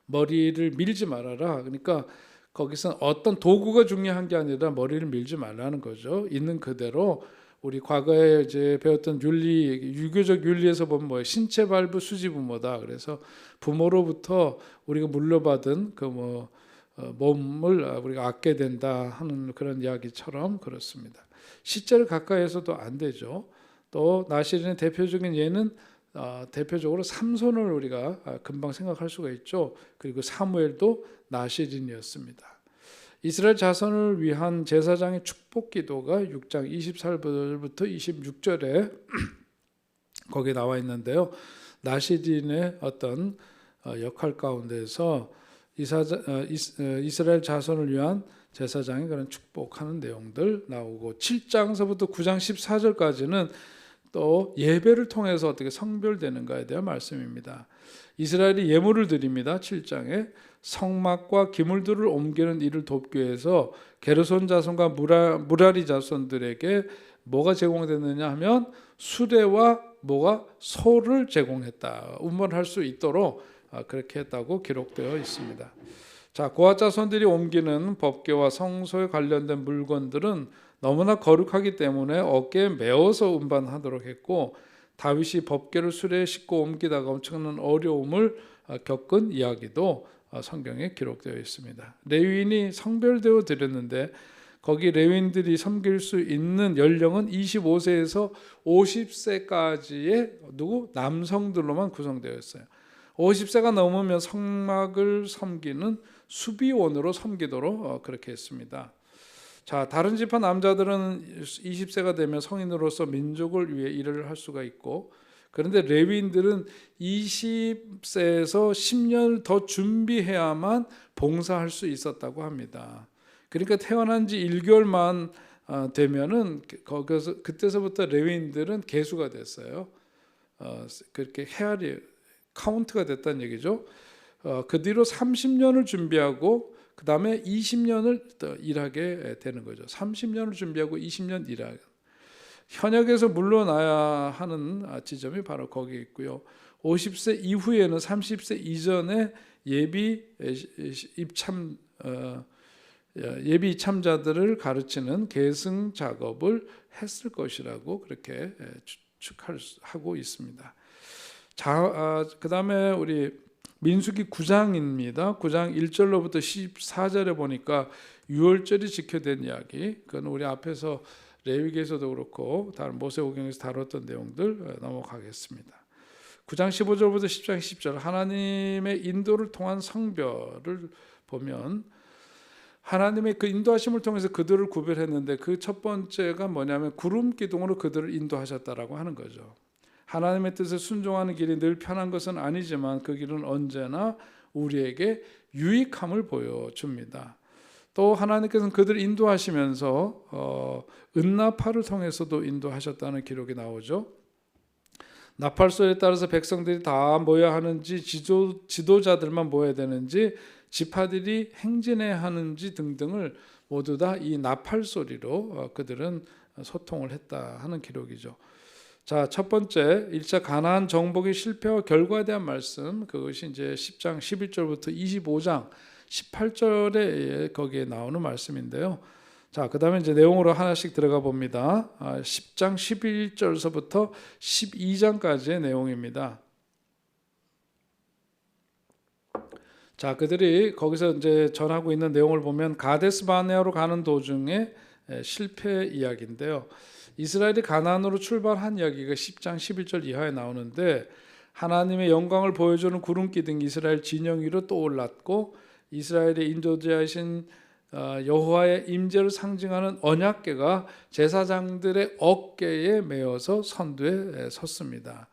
머리를 밀지 말아라. 그러니까 거기서 어떤 도구가 중요한 게 아니라 머리를 밀지 말라는 거죠. 있는 그대로 우리 과거에 이제 배웠던 윤리, 유교적 윤리에서 보면 뭐예요? 신체 발부 수지 부모다. 그래서 부모로부터 우리가 물려받은 그 몸을 우리가 아껴야 된다 하는 그런 이야기처럼 그렇습니다. 실제로 가까이에서도 안 되죠. 또 나실인의 대표적인 예는 대표적으로 삼손을 우리가 금방 생각할 수가 있죠. 그리고 사무엘도 나실인이었습니다. 이스라엘 자손을 위한 제사장의 축복 기도가 6장 24절부터 26절에 거기에 나와 있는데요. 나실인의 어떤 역할 가운데서 이스라엘 자손을 위한 제사장의 그런 축복하는 내용들 나오고, 7장서부터 9장 14절까지는 또 예배를 통해서 어떻게 성별되는가에 대한 말씀입니다. 이스라엘이 예물을 드립니다. 7장에 성막과 기물들을 옮기는 일을 돕기 위해서 게르손 자손과 무라리 자손들에게 뭐가 제공됐느냐 하면 수레와 소를 제공했다. 운반할 수 있도록 그렇게 했다고 기록되어 있습니다. 자, 고핫 자손들이 옮기는 법궤와 성소에 관련된 물건들은 너무나 거룩하기 때문에 어깨에 메어서 운반하도록 했고, 다윗이 법궤를 수레에 싣고 옮기다가 엄청난 어려움을 겪은 이야기도 성경에 기록되어 있습니다. 레위인이 성별되어 드렸는데 거기 레위인들이 섬길 수 있는 연령은 25세에서 50세까지의 남성들로만 구성되어 있어요. 50세가 넘으면 성막을 섬기는 수비원으로 섬기도록 그렇게 했습니다. 자, 다른 지파 남자들은 20세가 되면 성인으로서 민족을 위해 일을 할 수가 있고, 그런데 레위인들은 20세에서 10년을 더 준비해야만 봉사할 수 있었다고 합니다. 그러니까 태어난 지 1개월만 되면은 거기서 그때서부터 레위인들은 계수가 됐어요. 그렇게 헤아리 카운트가 됐다는 얘기죠. 그 뒤로 30년을 준비하고 그 다음에 20년을 더 일하게 되는 거죠. 30년을 준비하고 20년 일하게. 현역에서 물러나야 하는 지점이 바로 거기에 있고요. 50세 이후에는 30세 이전에 예비 입참자들을 가르치는 계승 작업을 했을 것이라고 그렇게 추측하고 있습니다. 그 다음에 우리 민수기 9장입니다. 9장 1절로부터 14절에 보니까 유월절이 지켜된 이야기. 그건 우리 앞에서 레위기에서도 그렇고 다른 모세오경에서 다뤘던 내용들 넘어가겠습니다. 9장 15절부터 10장 10절 하나님의 인도를 통한 성별을 보면 하나님의 그 인도하심을 통해서 그들을 구별했는데 그 첫 번째가 뭐냐면 구름 기둥으로 그들을 인도하셨다라고 하는 거죠. 하나님의 뜻에 순종하는 길이 늘 편한 것은 아니지만 그 길은 언제나 우리에게 유익함을 보여줍니다. 또 하나님께서는 그들을 인도하시면서 은나팔을 통해서도 인도하셨다는 기록이 나오죠. 나팔소리에 따라서 백성들이 다 모여야 하는지 지도자들만 모여야 되는지 지파들이 행진해야 하는지 등등을 모두 다 이 나팔 소리로 그들은 소통을 했다 하는 기록이죠. 자, 첫 번째 1차 가나안 정복의 실패와 결과에 대한 말씀, 그것이 이제 10장 11절부터 25장 18절에 거기에 나오는 말씀인데요. 자, 그다음에 이제 내용으로 하나씩 들어가 봅니다. 10장 11절서부터 12장까지의 내용입니다. 자, 그들이 거기서 이제 전하고 있는 내용을 보면 가데스 바네아로 가는 도중에 실패 이야기인데요. 이스라엘이 가나안으로 출발한 이야기가 10장 11절 이하에 나오는데 하나님의 영광을 보여주는 구름 기둥이 이스라엘 진영 위로 떠올랐고 이스라엘의 인도자이신 여호와의 임재를 상징하는 언약궤가 제사장들의 어깨에 메어서 선두에 섰습니다.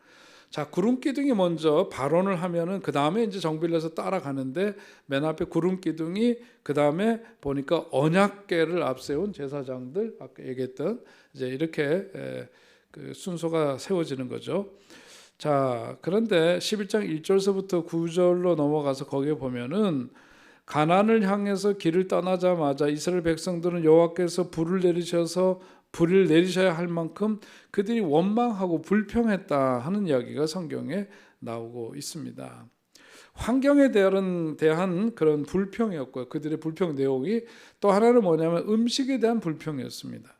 자, 구름 기둥이 먼저 발언을 하면은 그 다음에 이제 정비를 해서 따라가는데 맨 앞에 구름 기둥이 그 다음에 보니까 언약궤를 앞세운 제사장들 아까 얘기했던 이제 이렇게 그 순서가 세워지는 거죠. 자, 그런데 11장 1절서부터 9절로 넘어가서 거기에 보면은 가나안을 향해서 길을 떠나자마자 이스라엘 백성들은 여호와께서 불을 내리셔야 할 만큼 그들이 원망하고 불평했다 하는 이야기가 성경에 나오고 있습니다. 환경에 대한 그런 불평이었고요. 그들의 불평 내용이 또 하나는 뭐냐면 음식에 대한 불평이었습니다.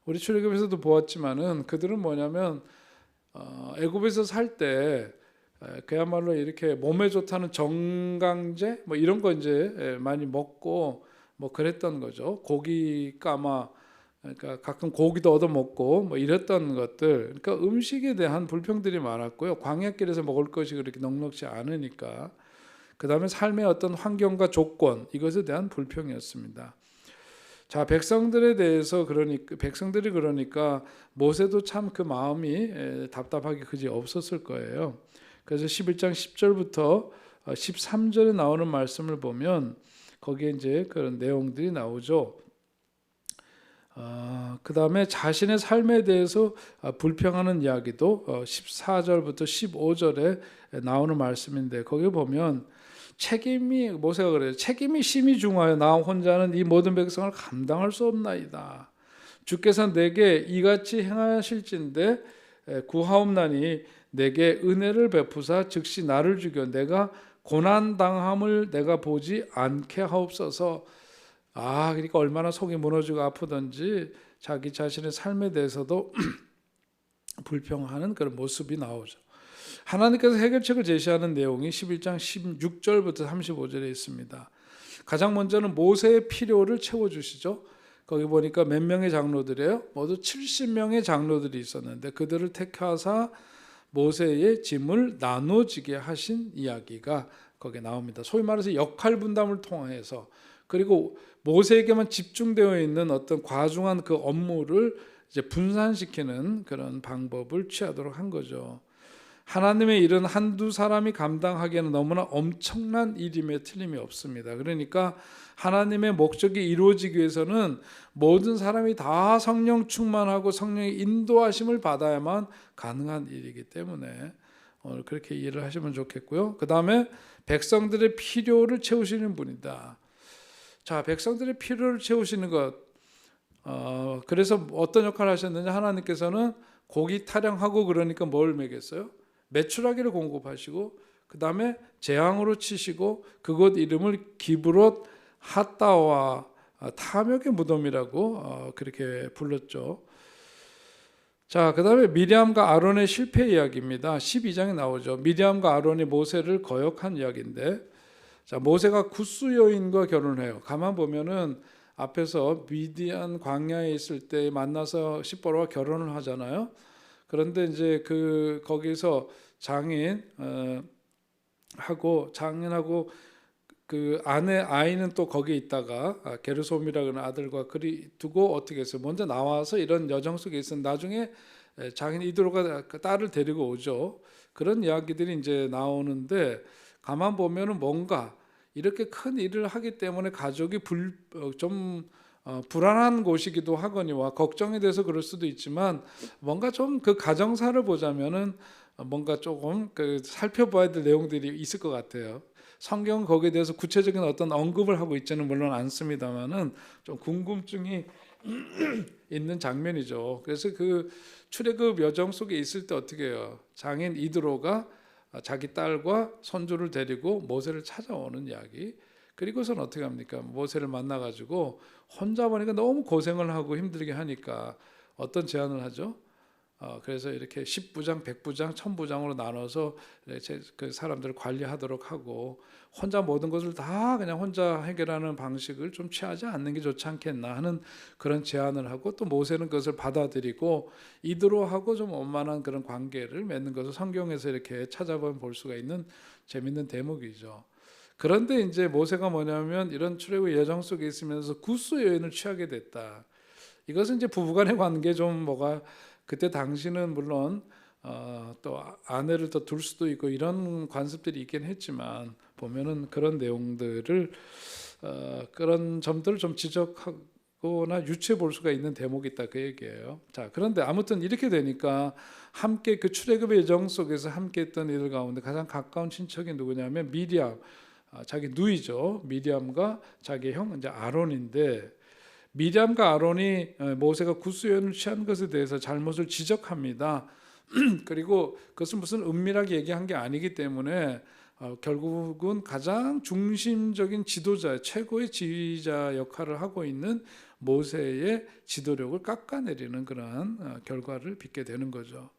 우리 출애굽에서도 보았지만은 그들은 뭐냐면 애굽에서 살 때 그야말로 이렇게 몸에 좋다는 정강제 뭐 이런 거 이제 많이 먹고 뭐 그랬던 거죠. 고기 까마 그러니까 가끔 고기도 얻어 먹고 뭐 이랬던 것들. 그러니까 음식에 대한 불평들이 많았고요. 광야길에서 먹을 것이 그렇게 넉넉지 않으니까. 그다음에 삶의 어떤 환경과 조건 이것에 대한 불평이었습니다. 자, 백성들이 그러니까 모세도 참 그 마음이 답답하게 그지 없었을 거예요. 그래서 11장 10절부터 13절에 나오는 말씀을 보면 거기에 이제 그런 내용들이 나오죠. 그 다음에 자신의 삶에 대해서 불평하는 이야기도 14절부터 15절에 나오는 말씀인데 거기 보면 모세가 그래요. 책임이 심히 중하여 나 혼자는 이 모든 백성을 감당할 수 없나이다. 주께서 내게 이같이 행하실진대 구하옵나니 내게 은혜를 베푸사 즉시 나를 죽여 내가 고난 당함을 내가 보지 않게 하옵소서. 그러니까 얼마나 속이 무너지고 아프던지 자기 자신의 삶에 대해서도 불평하는 그런 모습이 나오죠. 하나님께서 해결책을 제시하는 내용이 11장 16절부터 35절에 있습니다. 가장 먼저는 모세의 필요를 채워주시죠. 거기 보니까 몇 명의 장로들이에요? 모두 70명의 장로들이 있었는데 그들을 택하사 모세의 짐을 나눠지게 하신 이야기가 거기에 나옵니다. 소위 말해서 역할 분담을 통해서 그리고 모세에게만 집중되어 있는 어떤 과중한 그 업무를 이제 분산시키는 그런 방법을 취하도록 한 거죠. 하나님의 일은 한두 사람이 감당하기에는 너무나 엄청난 일임에 틀림이 없습니다. 그러니까 하나님의 목적이 이루어지기 위해서는 모든 사람이 다 성령 충만하고 성령의 인도하심을 받아야만 가능한 일이기 때문에 오늘 그렇게 이해를 하시면 좋겠고요. 그 다음에 백성들의 필요를 채우시는 분이다. 자, 백성들의 필요를 채우시는 것, 그래서 어떤 역할을 하셨느냐? 하나님께서는 고기 타령하고 그러니까 뭘 먹였어요? 메추라기를 공급하시고 그 다음에 재앙으로 치시고 그곳 이름을 기브롯 핫다와 탐욕의 무덤이라고 그렇게 불렀죠. 자, 그 다음에 미리암과 아론의 실패 이야기입니다. 12장에 나오죠. 미리암과 아론이 모세를 거역한 이야기인데, 자, 모세가 구스 여인과 결혼을 해요. 가만 보면은 앞에서 미디안 광야에 있을 때 만나서 십보로와 결혼을 하잖아요. 그런데 이제 거기서 장인하고 그 아내 아이는 또 거기에 있다가 게르솜이라는 아들과 그리 두고 어떻게 했어요? 먼저 나와서 이런 여정 속에 있은 나중에 장인 이드로가 딸을 데리고 오죠. 그런 이야기들이 이제 나오는데 가만 보면은 뭔가 이렇게 큰 일을 하기 때문에 가족이 좀 불안한 곳이기도 하거니와 걱정이 돼서 그럴 수도 있지만 뭔가 좀 그 가정사를 보자면은 뭔가 조금 살펴봐야 될 내용들이 있을 것 같아요. 성경은 거기에 대해서 구체적인 어떤 언급을 하고 있지는 물론 않습니다만은 좀 궁금증이 있는 장면이죠. 그래서 그 출애굽 여정 속에 있을 때 어떻게 해요? 장인 이드로가 자기 딸과 손주를 데리고 모세를 찾아오는 이야기. 그리고선 어떻게 합니까? 모세를 만나가지고 혼자 보니까 너무 고생을 하고 힘들게 하니까 어떤 제안을 하죠? 그래서 이렇게 10부장, 100부장, 1000부장으로 나눠서 그 사람들을 관리하도록 하고 혼자 모든 것을 다 그냥 혼자 해결하는 방식을 좀 취하지 않는 게 좋지 않겠나 하는 그런 제안을 하고 또 모세는 그것을 받아들이고 이드로하고 좀 원만한 그런 관계를 맺는 것을 성경에서 이렇게 찾아보면 볼 수가 있는 재밌는 대목이죠. 그런데 이제 모세가 뭐냐면 이런 출애굽 여정 속에 있으면서 구스 여인을 취하게 됐다. 이것은 이제 부부간의 관계 좀 뭐가 그때 당시는 물론 또 아내를 더 둘 수도 있고 이런 관습들이 있긴 했지만 보면은 그런 내용들을 그런 점들을 좀 지적하거나 유추해 볼 수가 있는 대목이 있다 그 얘기예요. 자, 그런데 아무튼 이렇게 되니까 함께 그 출애굽의 여정 속에서 함께했던 이들 가운데 가장 가까운 친척이 누구냐면 미리암, 자기 누이죠. 미리암과 자기 형 이제 아론인데. 미리암과 아론이 모세가 구스 여인을 취한 것에 대해서 잘못을 지적합니다. 그리고 그것은 무슨 은밀하게 얘기한 게 아니기 때문에 결국은 가장 중심적인 지도자, 최고의 지휘자 역할을 하고 있는 모세의 지도력을 깎아내리는 그러한 결과를 빚게 되는 거죠.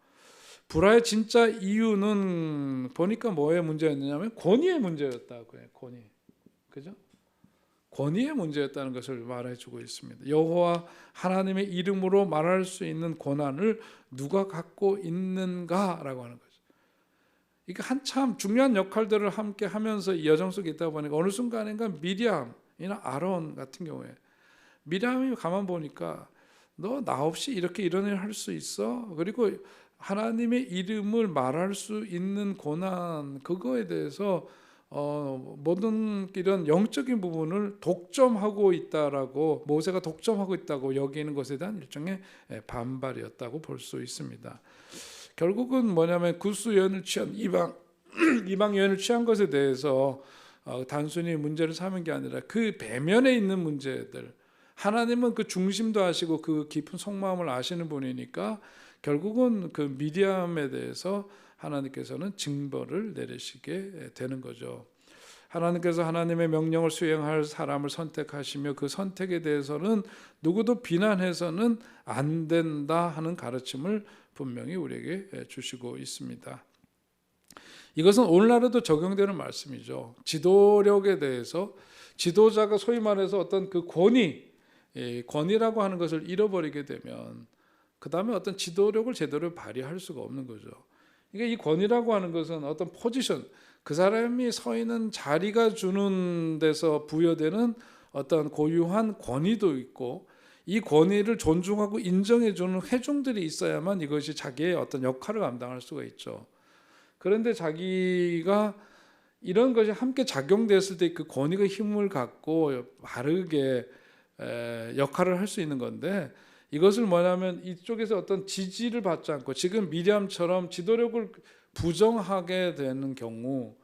불화의 진짜 이유는 보니까 뭐의 문제였느냐면 권위의 문제였다고요. 권위, 그죠? 권위의 문제였다는 것을 말해주고 있습니다. 여호와 하나님의 이름으로 말할 수 있는 권한을 누가 갖고 있는가라고 하는 거죠. 이게 한참 중요한 역할들을 함께 하면서 이 여정 속에 있다 보니까 어느 순간인가 미리암이나 아론 같은 경우에 미리암이 가만 보니까 너 나 없이 이렇게 이런 일을 할 수 있어? 그리고 하나님의 이름을 말할 수 있는 권한 그거에 대해서 모든 이런 영적인 부분을 독점하고 있다라고 모세가 독점하고 있다고 여기는 것에 대한 일종의 반발이었다고 볼 수 있습니다. 결국은 뭐냐면 구스 여인을 취한 이방 여인을 취한 것에 대해서 단순히 문제를 삼은 게 아니라 그 배면에 있는 문제들 하나님은 그 중심도 아시고 그 깊은 속마음을 아시는 분이니까 결국은 그 미디암에 대해서 하나님께서는 징벌을 내리시게 되는 거죠. 하나님께서 하나님의 명령을 수행할 사람을 선택하시며 그 선택에 대해서는 누구도 비난해서는 안 된다 하는 가르침을 분명히 우리에게 주시고 있습니다. 이것은 오늘날에도 적용되는 말씀이죠. 지도력에 대해서 지도자가 소위 말해서 어떤 그 권위라고 하는 것을 잃어버리게 되면 그 다음에 어떤 지도력을 제대로 발휘할 수가 없는 거죠. 이게 이 권위라고 하는 것은 어떤 포지션, 그 사람이 서 있는 자리가 주는 데서 부여되는 어떤 고유한 권위도 있고 이 권위를 존중하고 인정해 주는 회중들이 있어야만 이것이 자기의 어떤 역할을 감당할 수가 있죠. 그런데 자기가 이런 것이 함께 작용됐을 때 그 권위가 힘을 갖고 바르게 역할을 할 수 있는 건데, 이것을 뭐냐면 이쪽에서 어떤 지지를 받지 않고 지금 미리암처럼 지도력을 부정하게 되는 경우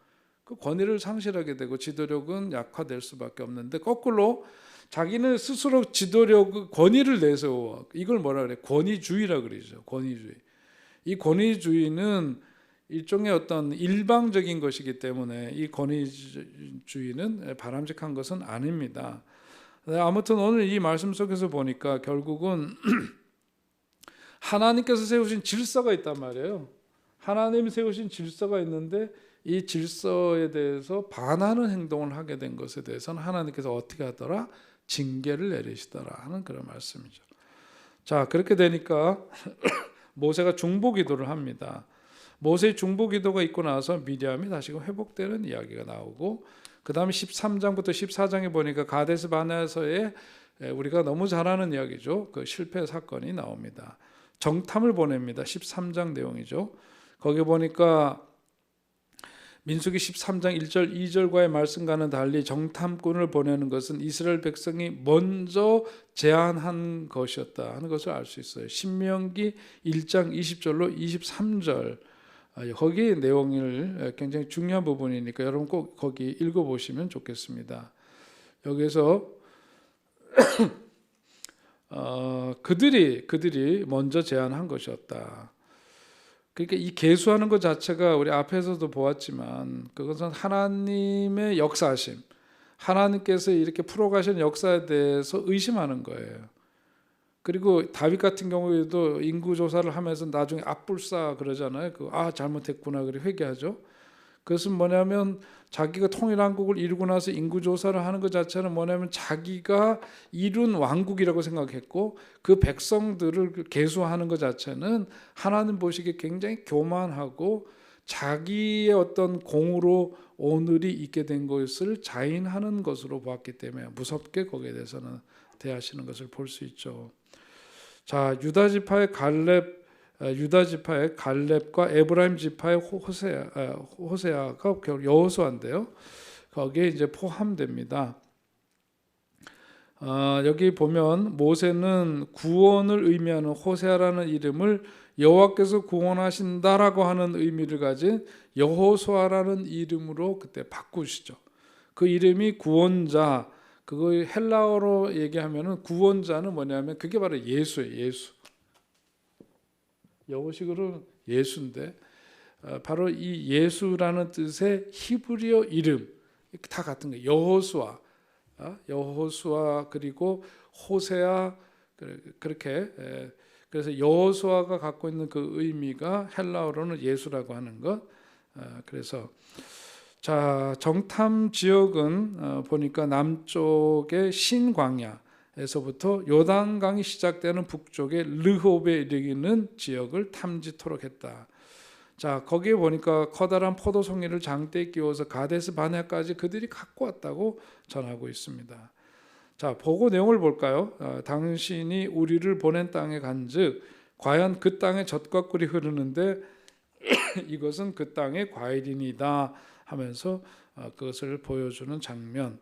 그 권위를 상실하게 되고 지도력은 약화될 수밖에 없는데, 거꾸로 자기는 스스로 지도력, 권위를 내세워. 이걸 뭐라 그래? 권위주의라 그러죠. 권위주의. 이 권위주의는 일종의 어떤 일방적인 것이기 때문에 이 권위주의는 바람직한 것은 아닙니다. 아무튼 오늘 이 말씀 속에서 보니까 결국은 하나님께서 세우신 질서가 있단 말이에요. 하나님이 세우신 질서가 있는데 이 질서에 대해서 반하는 행동을 하게 된 것에 대해서는 하나님께서 어떻게 하더라? 징계를 내리시더라 하는 그런 말씀이죠. 자, 그렇게 되니까 모세가 중보기도를 합니다. 모세의 중보기도가 있고 나서 미디암이 다시 회복되는 이야기가 나오고, 그 다음에 13장부터 14장에 보니까 가데스 바네아서에 우리가 너무 잘 아는 이야기죠. 그 실패 사건이 나옵니다. 정탐을 보냅니다. 13장 내용이죠. 거기 보니까 민수기 13장 1절 2절과의 말씀과는 달리 정탐꾼을 보내는 것은 이스라엘 백성이 먼저 제안한 것이었다 하는 것을 알 수 있어요. 신명기 1장 20절로 23절 거기 내용을 굉장히 중요한 부분이니까 여러분 꼭 거기 읽어보시면 좋겠습니다. 여기서 그들이 먼저 제안한 것이었다. 그러니까 이 계수하는 것 자체가 우리 앞에서도 보았지만 그것은 하나님의 역사하심, 하나님께서 이렇게 풀어가신 역사에 대해서 의심하는 거예요. 그리고 다윗 같은 경우에도 인구 조사를 하면서 나중에 앞불사 그러잖아요. 잘못했구나 그래 회개하죠. 그것은 뭐냐면 자기가 통일한국을 이루고 나서 인구 조사를 하는 것 자체는 뭐냐면 자기가 이룬 왕국이라고 생각했고, 그 백성들을 계수하는 것 자체는 하나님 보시기에 굉장히 교만하고 자기의 어떤 공으로 오늘이 있게 된 것을 자인하는 것으로 보았기 때문에 무섭게 거기에 대해서는 대하시는 것을 볼 수 있죠. 자, 유다 지파의 갈렙과 에브라임 지파의 호세아가 여호수아인데요. 거기에 이제 포함됩니다. 여기 보면 모세는 구원을 의미하는 호세아라는 이름을 여호와께서 구원하신다라고 하는 의미를 가진 여호수아라는 이름으로 그때 바꾸시죠. 그 이름이 구원자, 그거 헬라어로 얘기하면은 구원자는 뭐냐면 그게 바로 예수예요. 예수. 영어식으로 예수인데 바로 이 예수라는 뜻의 히브리어 이름 다 같은 거예요. 여호수아 그리고 호세아 그렇게 그래서 여호수아가 갖고 있는 그 의미가 헬라어로는 예수라고 하는 것. 그래서 자, 정탐 지역은 보니까 남쪽의 신광야에서부터 요단강이 시작되는 북쪽의 르홉에 이르기는 지역을 탐지토록 했다. 자, 거기에 보니까 커다란 포도송이를 장대에 끼워서 가데스 바네아까지 그들이 갖고 왔다고 전하고 있습니다. 자, 보고 내용을 볼까요? 당신이 우리를 보낸 땅에 간즉 과연 그 땅에 젖과 꿀이 흐르는데 이것은 그 땅의 과일이니이다 하면서 그것을 보여주는 장면.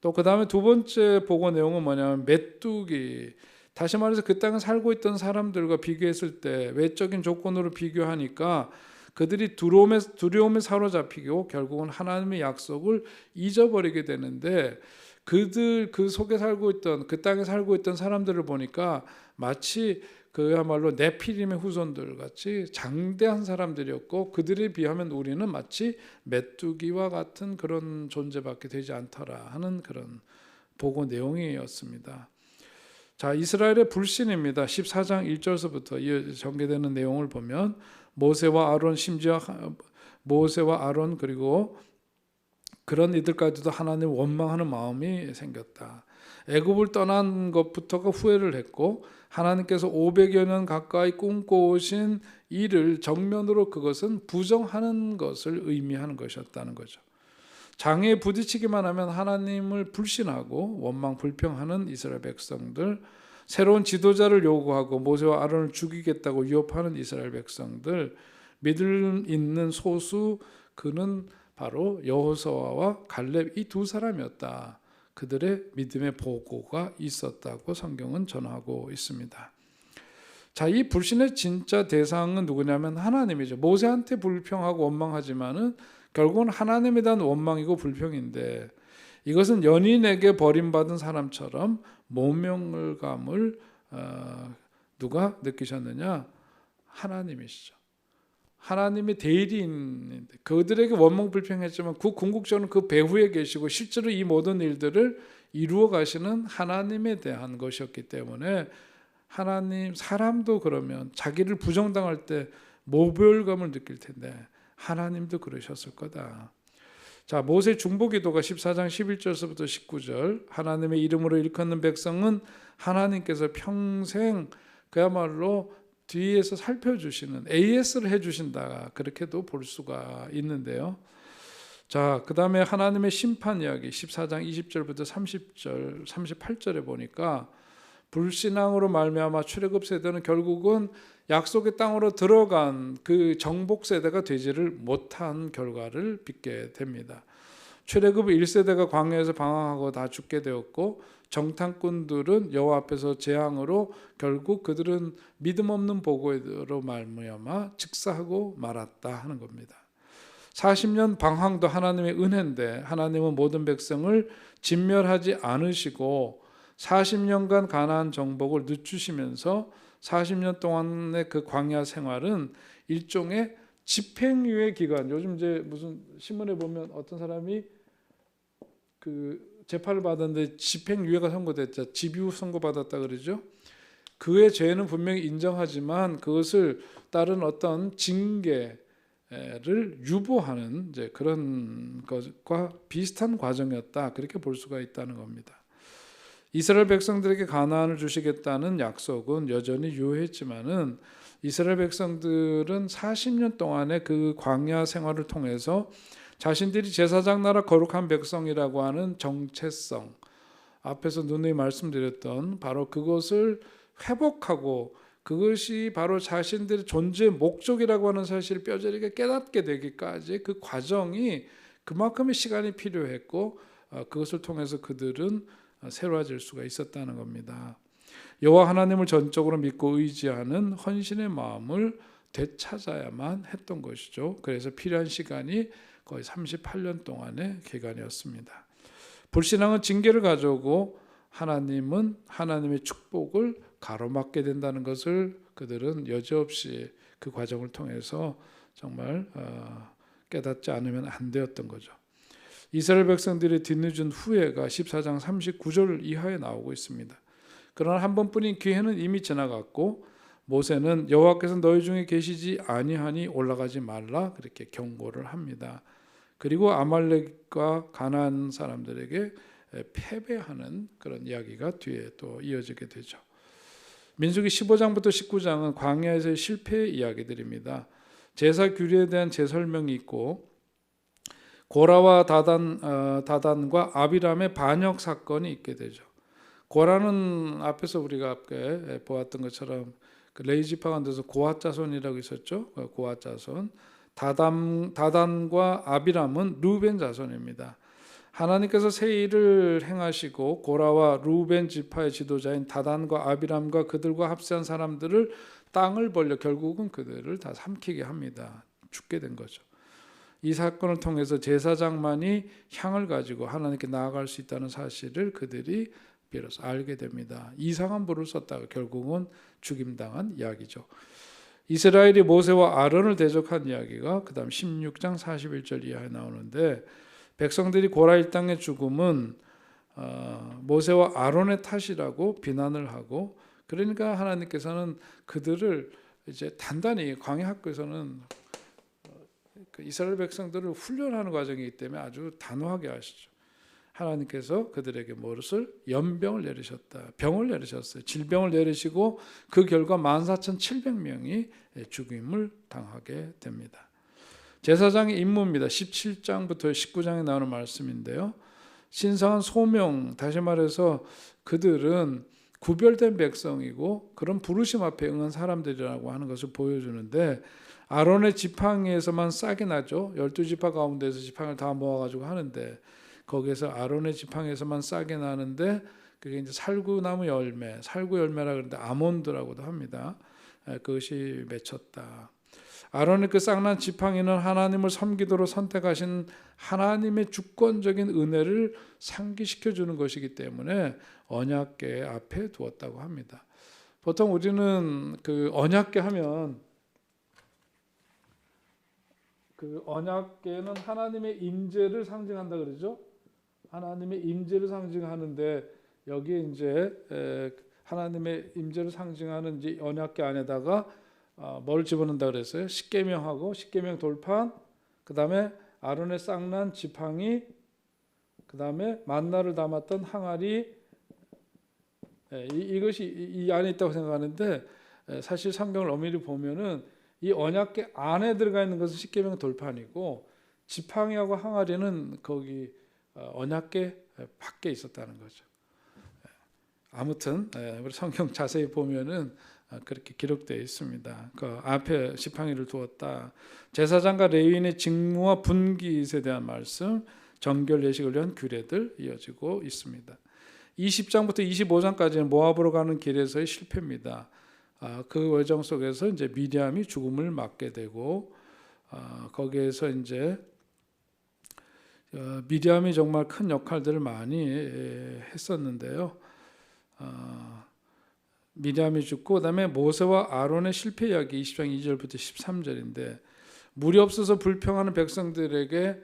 또 그 다음에 두 번째 보고 내용은 뭐냐면 메뚜기. 다시 말해서 그 땅에 살고 있던 사람들과 비교했을 때 외적인 조건으로 비교하니까 그들이 두려움에 사로잡히고 결국은 하나님의 약속을 잊어버리게 되는데, 그들 그 속에 살고 있던 그 땅에 살고 있던 사람들을 보니까 마치 그야말로 네피림의 후손들 같이 장대한 사람들이었고, 그들에 비하면 우리는 마치 메뚜기와 같은 그런 존재밖에 되지 않더라 하는 그런 보고 내용이었습니다. 자, 이스라엘의 불신입니다. 14장 1절서부터 전개되는 내용을 보면 모세와 아론, 심지어 모세와 아론 그리고 그런 이들까지도 하나님을 원망하는 마음이 생겼다. 애굽을 떠난 것부터가 후회를 했고, 하나님께서 500여 년 가까이 꿈꿔오신 일을 정면으로 그것은 부정하는 것을 의미하는 것이었다는 거죠. 장애에 부딪히기만 하면 하나님을 불신하고 원망 불평하는 이스라엘 백성들, 새로운 지도자를 요구하고 모세와 아론을 죽이겠다고 위협하는 이스라엘 백성들, 믿음 있는 소수 그는 바로 여호수아와 갈렙 이 두 사람이었다. 그들의 믿음의 보고가 있었다고 성경은 전하고 있습니다. 자, 이 불신의 진짜 대상은 누구냐면 하나님이죠. 모세한테 불평하고 원망하지만은 결국은 하나님에 대한 원망이고 불평인데, 이것은 연인에게 버림받은 사람처럼 모멸감을 누가 느끼셨느냐? 하나님이시죠. 하나님의 대리인인데 그들에게 원망 불평했지만 그 궁극적으로 그 배후에 계시고 실제로 이 모든 일들을 이루어 가시는 하나님에 대한 것이었기 때문에 하나님, 사람도 그러면 자기를 부정당할 때 모멸감을 느낄 텐데 하나님도 그러셨을 거다. 자, 모세 중보기도가 14장 11절서부터 19절, 하나님의 이름으로 일컫는 백성은 하나님께서 평생 그야말로 뒤에서 살펴주시는 AS를 해주신다, 그렇게도 볼 수가 있는데요. 자, 그 다음에 하나님의 심판 이야기 14장 20절부터 30절, 38절에 보니까 불신앙으로 말미암아 출애굽 세대는 결국은 약속의 땅으로 들어간 그 정복 세대가 되지를 못한 결과를 빚게 됩니다. 출애굽 1세대가 광야에서 방황하고 다 죽게 되었고, 정탐꾼들은 여호와 앞에서 재앙으로 결국 그들은 믿음 없는 보고로 말미암아 즉사하고 말았다 하는 겁니다. 40년 방황도 하나님의 은혜인데 하나님은 모든 백성을 진멸하지 않으시고 40년간 가나안 정복을 늦추시면서 40년 동안의 그 광야 생활은 일종의 집행유예 기간. 요즘 이제 무슨 신문에 보면 어떤 사람이 그 재판을 받았는데 집행유예가 선고됐죠. 집유 선고받았다 그러죠. 그의 죄는 분명히 인정하지만 그것을 따른 어떤 징계를 유보하는 이제 그런 것과 비슷한 과정이었다, 그렇게 볼 수가 있다는 겁니다. 이스라엘 백성들에게 가나안을 주시겠다는 약속은 여전히 유효했지만은 이스라엘 백성들은 40년 동안의 그 광야 생활을 통해서 자신들이 제사장 나라 거룩한 백성이라고 하는 정체성, 앞에서 누누이 말씀드렸던 바로 그것을 회복하고 그것이 바로 자신들의 존재의 목적이라고 하는 사실을 뼈저리게 깨닫게 되기까지 그 과정이 그만큼의 시간이 필요했고, 그것을 통해서 그들은 새로워질 수가 있었다는 겁니다. 여호와 하나님을 전적으로 믿고 의지하는 헌신의 마음을 되찾아야만 했던 것이죠. 그래서 필요한 시간이 거의 38년 동안의 기간이었습니다. 불신앙은 징계를 가져오고 하나님은 하나님의 축복을 가로막게 된다는 것을 그들은 여지없이 그 과정을 통해서 정말 깨닫지 않으면 안 되었던 거죠. 이스라엘 백성들이 뒤늦은 후회가 14장 39절 이하에 나오고 있습니다. 그러나 한 번뿐인 기회는 이미 지나갔고 모세는 여호와께서 너희 중에 계시지 아니하니 올라가지 말라, 그렇게 경고를 합니다. 그리고 아말렉과 가나안 사람들에게 패배하는 그런 이야기가 뒤에 또 이어지게 되죠. 민수기 15장부터 19장은 광야에서의 실패 이야기들입니다. 제사 규례에 대한 재설명이 있고 고라와 다단과 아비람의 반역 사건이 있게 되죠. 고라는 앞에서 우리가 앞에 보았던 것처럼 그 레이지파 가운데서 고핫 자손이라고 있었죠. 고핫 자손. 다단과 아비람은 루벤 자손입니다. 하나님께서 새 일을 행하시고 고라와 루벤 지파의 지도자인 다단과 아비람과 그들과 합세한 사람들을 땅을 벌려 결국은 그들을 다 삼키게 합니다. 죽게 된 거죠. 이 사건을 통해서 제사장만이 향을 가지고 하나님께 나아갈 수 있다는 사실을 그들이 비로소 알게 됩니다. 이상한 불을 썼다가 결국은 죽임당한 이야기죠. 이스라엘이 모세와 아론을 대적한 이야기가 그 다음 16장 41절 이하에 나오는데, 백성들이 고라 일당의 죽음은 모세와 아론의 탓이라고 비난을 하고, 그러니까 하나님께서는 그들을 이제 단단히 광야 학교에서는 그 이스라엘 백성들을 훈련하는 과정이기 때문에 아주 단호하게 하시죠. 하나님께서 그들에게 무엇을 연병을 내리셨다, 병을 내리셨어요. 질병을 내리시고 그 결과 14,700명이 죽임을 당하게 됩니다. 제사장의 임무입니다. 17장부터 19장에 나오는 말씀인데요. 신성한 소명, 다시 말해서 그들은 구별된 백성이고 그런 부르심 앞에 응한 사람들이라고 하는 것을 보여주는데, 아론의 지팡이에서만 싹이 나죠. 12지파 가운데서 지팡이를 다 모아가지고 하는데, 거기에서 아론의 지팡이에서만 싹이 나는데 그게 이제 살구나무 열매, 살구 열매라 그러는데 아몬드라고도 합니다. 그것이 맺혔다. 아론의 그 싹난 지팡이는 하나님을 섬기도록 선택하신 하나님의 주권적인 은혜를 상기시켜 주는 것이기 때문에 언약궤 앞에 두었다고 합니다. 보통 우리는 그 언약궤 하면 그 언약궤는 하나님의 임재를 상징한다 그러죠. 하나님의 임재를 상징하는데, 여기에 이제 하나님의 임재를 상징하는 이제 언약궤 안에다가 뭘 집어넣는다 그랬어요? 십계명하고 십계명 돌판, 그 다음에 아론의 싹난 지팡이, 그 다음에 만나를 담았던 항아리, 이것이 이 안에 있다고 생각하는데, 사실 성경을 엄밀히 보면은 이 언약궤 안에 들어가 있는 것은 십계명 돌판이고, 지팡이하고 항아리는 거기 언약궤 밖에 있었다는 거죠. 아무튼 우리 성경 자세히 보면은 그렇게 기록되어 있습니다. 그 앞에 지팡이를 두었다. 제사장과 레위인의 직무와 분깃에 대한 말씀, 정결 예식을 위한 규례들 이어지고 있습니다. 20장부터 25장까지는 모압으로 가는 길에서의 실패입니다. 그 외정 속에서 이제 미디암이 죽음을 맞게 되고, 거기에서 이제 미디암이 정말 큰 역할들을 많이 했었는데요. 미디암이 죽고, 그다음에 모세와 아론의 실패 이야기 20장 2절부터 13절인데, 물이 없어서 불평하는 백성들에게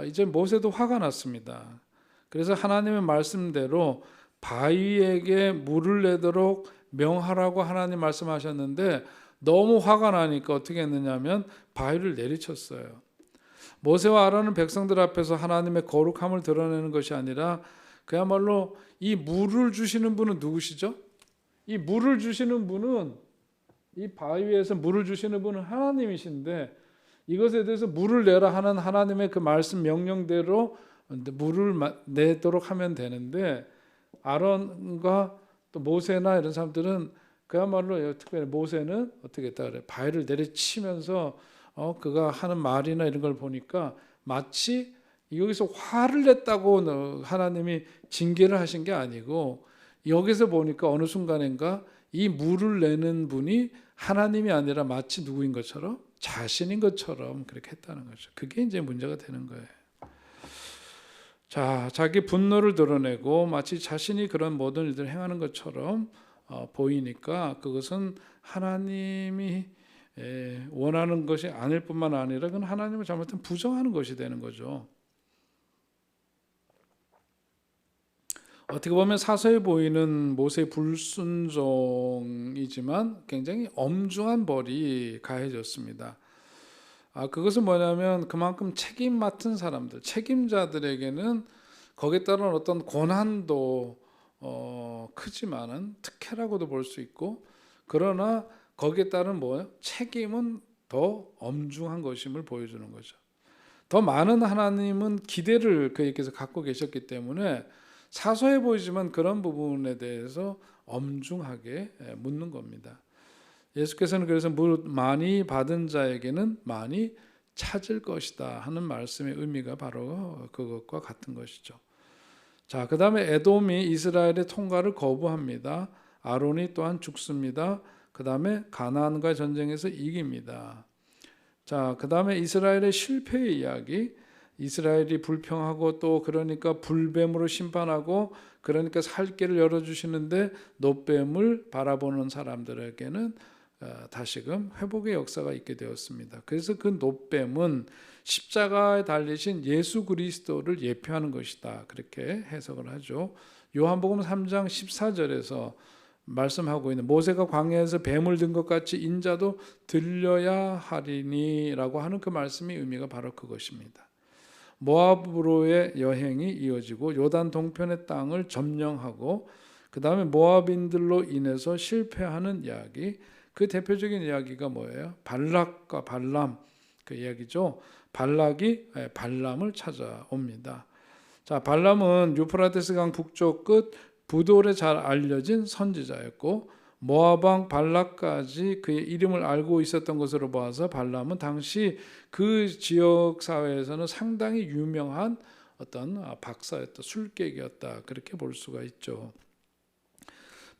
이제 모세도 화가 났습니다. 그래서 하나님의 말씀대로 바위에게 물을 내도록 명하라고 하나님 말씀하셨는데, 너무 화가 나니까 어떻게 했느냐면 바위를 내리쳤어요. 모세와 아론은 백성들 앞에서 하나님의 거룩함을 드러내는 것이 아니라 그야말로 이 물을 주시는 분은 누구시죠? 이 물을 주시는 분은, 이 바위에서 물을 주시는 분은 하나님이신데, 이것에 대해서 물을 내라 하는 하나님의 그 말씀 명령대로 물을 내도록 하면 되는데, 아론과 또 모세나 이런 사람들은 그야말로, 특별히 모세는 어떻게 했다 그래? 바위를 내리치면서 그가 하는 말이나 이런 걸 보니까 마치 여기서 화를 냈다고 하나님이 징계를 하신 게 아니고, 여기서 보니까 어느 순간인가 이 물을 내는 분이 하나님이 아니라 마치 누구인 것처럼, 자신인 것처럼 그렇게 했다는 거죠. 그게 이제 문제가 되는 거예요. 자, 자기 분노를 드러내고 마치 자신이 그런 모든 일들을 행하는 것처럼 보이니까, 그것은 하나님이 원하는 것이 아닐 뿐만 아니라 그건 하나님을 잘못하면 부정하는 것이 되는 거죠. 어떻게 보면 사소해 보이는 모세의 불순종이지만 굉장히 엄중한 벌이 가해졌습니다. 그것은 뭐냐면, 그만큼 책임 맡은 사람들, 책임자들에게는 거기에 따른 어떤 고난도 크지만은 특혜라고도 볼 수 있고, 그러나 거기에 따른 뭐예요? 책임은 더 엄중한 것임을 보여주는 거죠. 더 많은 하나님은 기대를 그에게서 갖고 계셨기 때문에 사소해 보이지만 그런 부분에 대해서 엄중하게 묻는 겁니다. 예수께서는 그래서 물 많이 받은 자에게는 많이 찾을 것이다 하는 말씀의 의미가 바로 그것과 같은 것이죠. 자, 그 다음에 에돔이 이스라엘의 통과를 거부합니다. 아론이 또한 죽습니다. 그 다음에 가나안과 전쟁에서 이깁니다. 자, 그 다음에 이스라엘의 실패의 이야기. 이스라엘이 불평하고 또 그러니까 불뱀으로 심판하고, 그러니까 살 길을 열어주시는데 놋뱀을 바라보는 사람들에게는 다시금 회복의 역사가 있게 되었습니다. 그래서 그 놋뱀은 십자가에 달리신 예수 그리스도를 예표하는 것이다, 그렇게 해석을 하죠. 요한복음 3장 14절에서 말씀하고 있는, 모세가 광야에서 뱀을 든 것 같이 인자도 들려야 하리니라고 하는 그 말씀의 의미가 바로 그것입니다. 모압으로의 여행이 이어지고 요단 동편의 땅을 점령하고, 그 다음에 모압인들로 인해서 실패하는 이야기. 그 대표적인 이야기가 뭐예요? 발락과 발람, 그 이야기죠. 발락이 발람을 찾아옵니다. 자, 발람은 유프라테스 강 북쪽 끝 부돌에 잘 알려진 선지자였고 모압 왕 발락까지 그의 이름을 알고 있었던 것으로 봐서 발람은 당시 그 지역 사회에서는 상당히 유명한 어떤 박사였다, 술객이었다, 그렇게 볼 수가 있죠.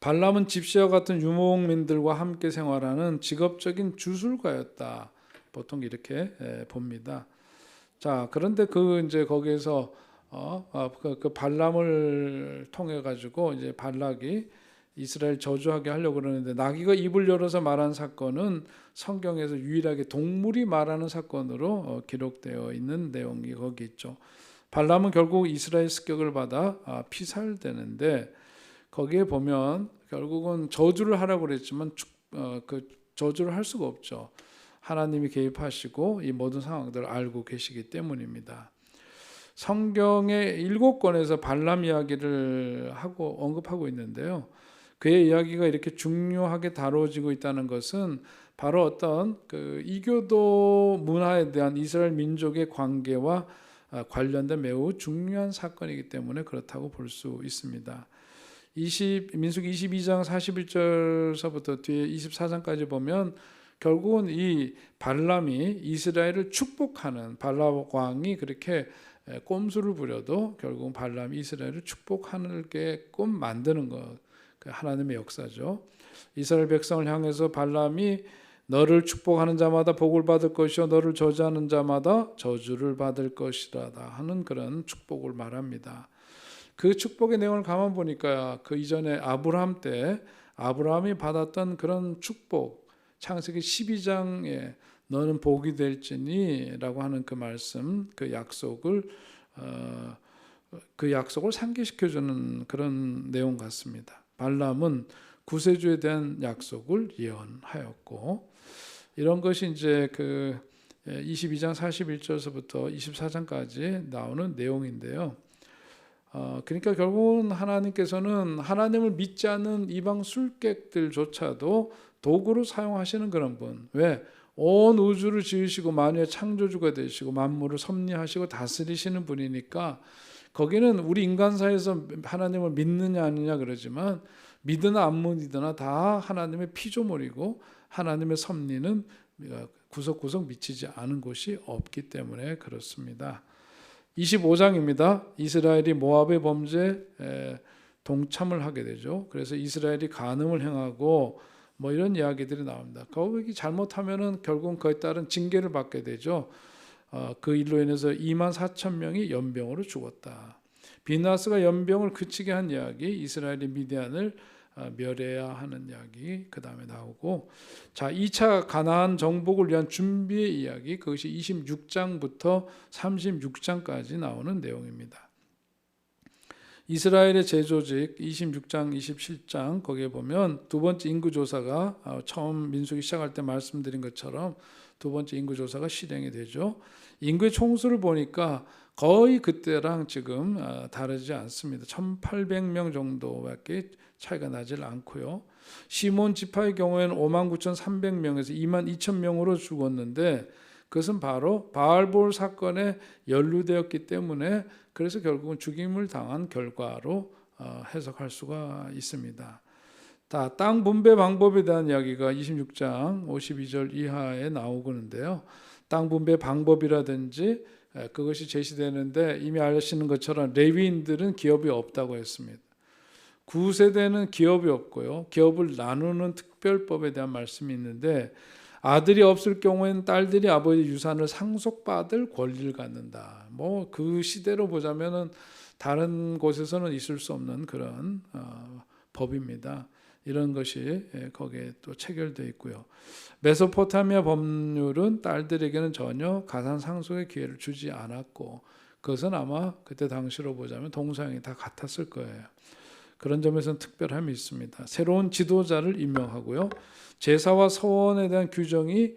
발람은 집시와 같은 유목민들과 함께 생활하는 직업적인 주술가였다, 보통 이렇게 봅니다. 자, 그런데 이제 거기에서 그 발람을 통해 가지고 이제 발락이 이스라엘 저주하게 하려고 그러는데, 나귀가 입을 열어서 말한 사건은 성경에서 유일하게 동물이 말하는 사건으로 기록되어 있는 내용이 거기 있죠. 발람은 결국 이스라엘 습격을 받아 피살되는데, 거기에 보면 결국은 저주를 하라고 그랬지만 그 저주를 할 수가 없죠. 하나님이 개입하시고 이 모든 상황들을 알고 계시기 때문입니다. 성경의 7권에서 발람 이야기를 언급하고 있는데요. 그의 이야기가 이렇게 중요하게 다뤄지고 있다는 것은 바로 어떤 그 이교도 문화에 대한 이스라엘 민족의 관계와 관련된 매우 중요한 사건이기 때문에 그렇다고 볼 수 있습니다. 민수기 22장 41절서부터 뒤에 24장까지 보면 결국은 이 발람이 이스라엘을 축복하는, 발람 왕이 그렇게 꼼수를 부려도 결국은 발람이 이스라엘을 축복하게끔 만드는 것, 하나님의 역사죠. 이스라엘 백성을 향해서 발람이 너를 축복하는 자마다 복을 받을 것이요 너를 저주하는 자마다 저주를 받을 것이라다 하는 그런 축복을 말합니다. 그 축복의 내용을 가만 보니까 그 이전에 아브라함 때 아브라함이 받았던 그런 축복, 창세기 12장에 너는 복이 될지니 라고 하는 그 말씀, 그 약속을 상기시켜주는 그런 내용 같습니다. 발람은 구세주에 대한 약속을 예언하였고, 이런 것이 이제 그 22장 41절서부터 24장까지 나오는 내용인데요. 그러니까 결국은 하나님께서는 하나님을 믿지 않는 이방 술객들조차도 도구로 사용하시는 그런 분. 왜? 온 우주를 지으시고 만유의 창조주가 되시고 만물을 섭리하시고 다스리시는 분이니까, 거기는 우리 인간사에서 하나님을 믿느냐 아니냐 그러지만 믿으나 안 믿으나 다 하나님의 피조물이고 하나님의 섭리는 구석구석 미치지 않은 곳이 없기 때문에 그렇습니다. 25장입니다. 이스라엘이 모압의 범죄에 동참을 하게 되죠. 그래서 이스라엘이 간음을 행하고 뭐 이런 이야기들이 나옵니다. 거기 잘못하면은 결국은 그에 따른 징계를 받게 되죠. 그 일로 인해서 24,000명이 연병으로 죽었다. 비나스가 연병을 그치게 한 이야기, 이스라엘이 미디안을 멸해야 하는 이야기 그 다음에 나오고, 자 2차 가나안 정복을 위한 준비의 이야기, 그것이 26장부터 36장까지 나오는 내용입니다. 이스라엘의 재조직 26장 27장 거기에 보면 두 번째 인구조사가 처음 민수기 시작할 때 말씀드린 것처럼 두 번째 인구조사가 실행이 되죠. 인구의 총수를 보니까 거의 그때랑 지금 다르지 않습니다. 1800명 정도밖에 차이가 나질 않고요. 시몬 지파의 경우에는 59,300명에서 22,000명으로 죽었는데, 그것은 바로 바알볼 사건에 연루되었기 때문에 그래서 결국은 죽임을 당한 결과로 해석할 수가 있습니다. 땅 분배 방법에 대한 이야기가 26장 52절 이하에 나오고는데요. 땅 분배 방법이라든지 그것이 제시되는데, 이미 아시는 것처럼 레위인들은 기업이 없다고 했습니다. 9세대는 기업이 없고요. 기업을 나누는 특별법에 대한 말씀이 있는데, 아들이 없을 경우에는 딸들이 아버지 유산을 상속받을 권리를 갖는다. 뭐 그 시대로 보자면은 다른 곳에서는 있을 수 없는 그런 법입니다. 이런 것이 거기에 또 체결되어 있고요. 메소포타미아 법률은 딸들에게는 전혀 가산 상속의 기회를 주지 않았고, 그것은 아마 그때 당시로 보자면 동서양이 다 같았을 거예요. 그런 점에서는 특별함이 있습니다. 새로운 지도자를 임명하고요. 제사와 서원에 대한 규정이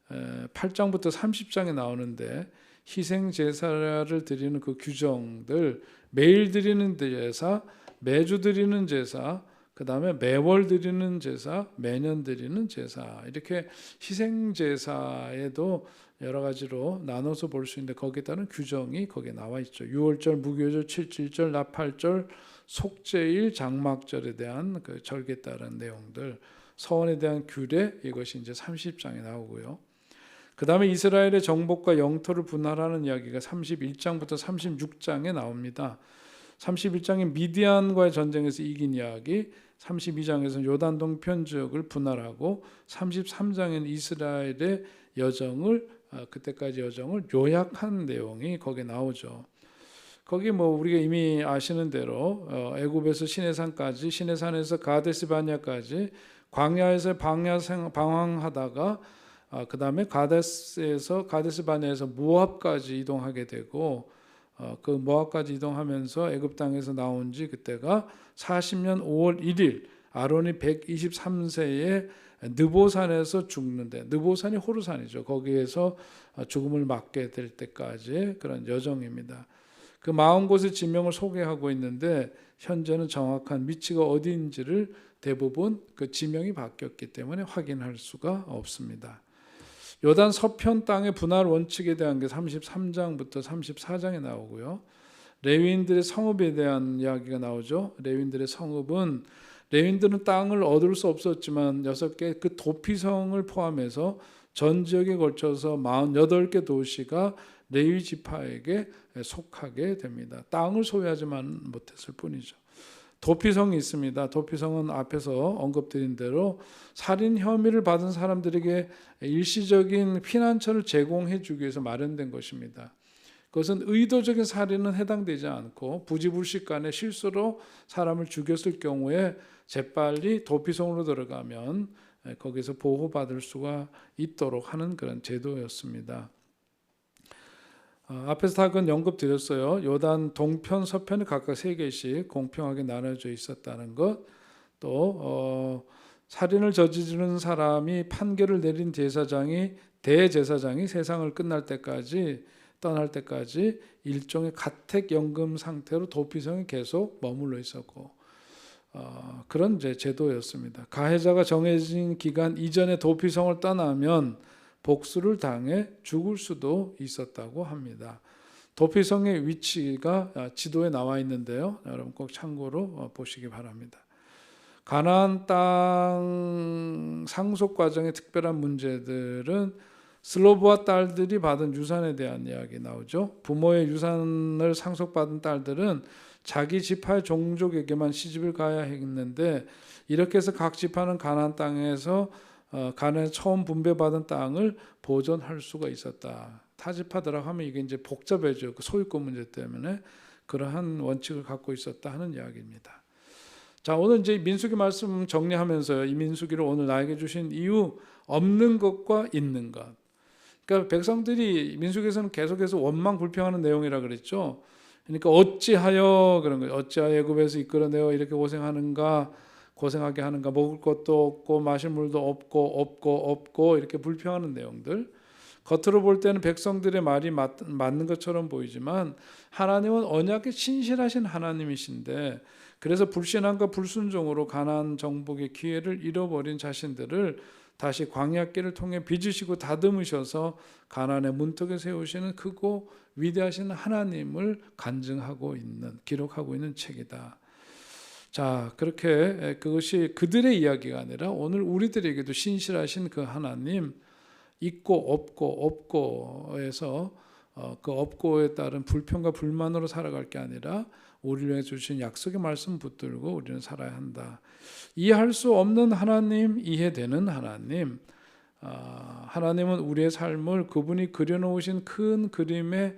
28장부터 30장에 나오는데, 희생 제사를 드리는 그 규정들, 매일 드리는 제사, 매주 드리는 제사, 그 다음에 매월 드리는 제사, 매년 드리는 제사, 이렇게 희생 제사에도 여러 가지로 나눠서 볼 수 있는데 거기에 따른 규정이 거기에 나와 있죠. 유월절, 무교절, 칠칠절, 나팔절, 속죄일, 장막절에 대한 그 절기에 따른 내용들, 서원에 대한 규례, 이것이 이제 30장에 나오고요. 그 다음에 이스라엘의 정복과 영토를 분할하는 이야기가 31장부터 36장에 나옵니다. 31장에 미디안과의 전쟁에서 이긴 이야기, 32장에서는 요단동 편지역을 분할하고 33장에는 이스라엘의 여정을 그때까지 여정을 요약한 내용이 거기에 나오죠. 거기 뭐 우리가 이미 아시는 대로 애굽에서 시내산까지, 시내산에서 가데스 바냐까지 광야에서 방황하다가 그 다음에 가데스 바냐에서 모압까지 이동하게 되고 그 모압까지 이동하면서 애굽 땅에서 나온 지 그때가 40년 5월 1일 아론이 123세에 느보산에서 죽는데, 느보산이 호르산이죠. 거기에서 죽음을 맞게 될 때까지 그런 여정입니다. 그 40곳의 지명을 소개하고 있는데 현재는 정확한 위치가 어디인지를 대부분 그 지명이 바뀌었기 때문에 확인할 수가 없습니다. 요단 서편 땅의 분할 원칙에 대한 게 33장부터 34장에 나오고요. 레위인들의 성읍에 대한 이야기가 나오죠. 레위인들의 성읍은 레위인들은 땅을 얻을 수 없었지만 6개 그 도피성을 포함해서 전 지역에 걸쳐서 48개 도시가 레위 지파에게 속하게 됩니다. 땅을 소유하지만 못했을 뿐이죠. 도피성이 있습니다. 도피성은 앞에서 언급드린 대로 살인 혐의를 받은 사람들에게 일시적인 피난처를 제공해 주기 위해서 마련된 것입니다. 그것은 의도적인 살인은 해당되지 않고 부지불식 간에 실수로 사람을 죽였을 경우에 재빨리 도피성으로 들어가면 거기서 보호받을 수가 있도록 하는 그런 제도였습니다. 앞에서 다 그건 언급드렸어요. 요단 동편, 서편이 각각 3개씩 공평하게 나눠져 있었다는 것, 또 살인을 저지르는 사람이 판결을 내린 대제사장이 세상을 떠날 때까지 일종의 가택연금 상태로 도피성에 계속 머물러 있었고 그런 제도였습니다. 가해자가 정해진 기간 이전에 도피성을 떠나면 복수를 당해 죽을 수도 있었다고 합니다. 도피성의 위치가 지도에 나와 있는데요. 여러분 꼭 참고로 보시기 바랍니다. 가나안 땅 상속 과정의 특별한 문제들은 슬로브와 딸들이 받은 유산에 대한 이야기 나오죠. 부모의 유산을 상속받은 딸들은 자기 지파의 종족에게만 시집을 가야 했는데 이렇게 해서 각 지파는 가나안 땅에서 가나안에 처음 분배받은 땅을 보존할 수가 있었다. 타 지파들하고 하면 이게 이제 복잡해져. 그 소유권 문제 때문에 그러한 원칙을 갖고 있었다 하는 이야기입니다. 자, 오늘 이제 민수기 말씀 정리하면서요. 이 민수기를 오늘 나에게 주신 이유, 없는 것과 있는 것. 그러니까 백성들이 민수기에서는 계속해서 원망 불평하는 내용이라 그랬죠. 그러니까 어찌하여 그런 거예요. 어찌하여 애굽에서 이끌어내어 이렇게 고생하게 하는가. 먹을 것도 없고 마실 물도 없고 이렇게 불평하는 내용들. 겉으로 볼 때는 백성들의 말이 맞는 것처럼 보이지만 하나님은 언약에 신실하신 하나님이신데 그래서 불신함과 불순종으로 가나안 정복의 기회를 잃어버린 자신들을 다시 광야길을 통해 빚으시고 다듬으셔서 가나안의 문턱에 세우시는 크고 위대하신 하나님을 기록하고 있는 책이다. 자, 그렇게 그것이 그들의 이야기가 아니라 오늘 우리들에게도 신실하신 그 하나님, 있고 없고에서 그 없고에 따른 불평과 불만으로 살아갈 게 아니라 우리를 위해 주신 약속의 말씀 붙들고 우리는 살아야 한다. 이해할 수 없는 하나님, 이해되는 하나님. 하나님은 우리의 삶을 그분이 그려놓으신 큰 그림의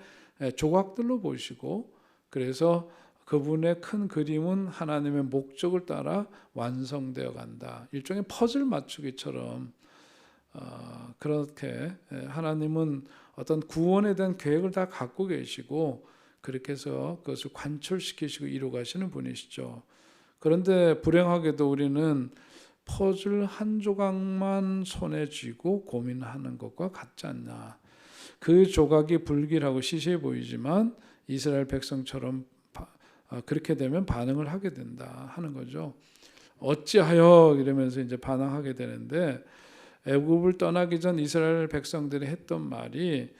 조각들로 보시고 그래서 그분의 큰 그림은 하나님의 목적을 따라 완성되어 간다. 일종의 퍼즐 맞추기처럼 그렇게 하나님은 어떤 구원에 대한 계획을 다 갖고 계시고 그렇게 해서 그것을 관철시키시고 이루어가시는 분이시죠. 그런데 불행하게도 우리는 퍼즐 한 조각만 손에 쥐고 고민하는 것과 같지 않나. 그 조각이 불길하고 시시해 보이지만 이스라엘 백성처럼 그렇게 되면 반응을 하게 된다 하는 거죠. 어찌하여 이러면서 이제 반항하게 되는데 애굽을 떠나기 전 이스라엘 백성들이 했던 말이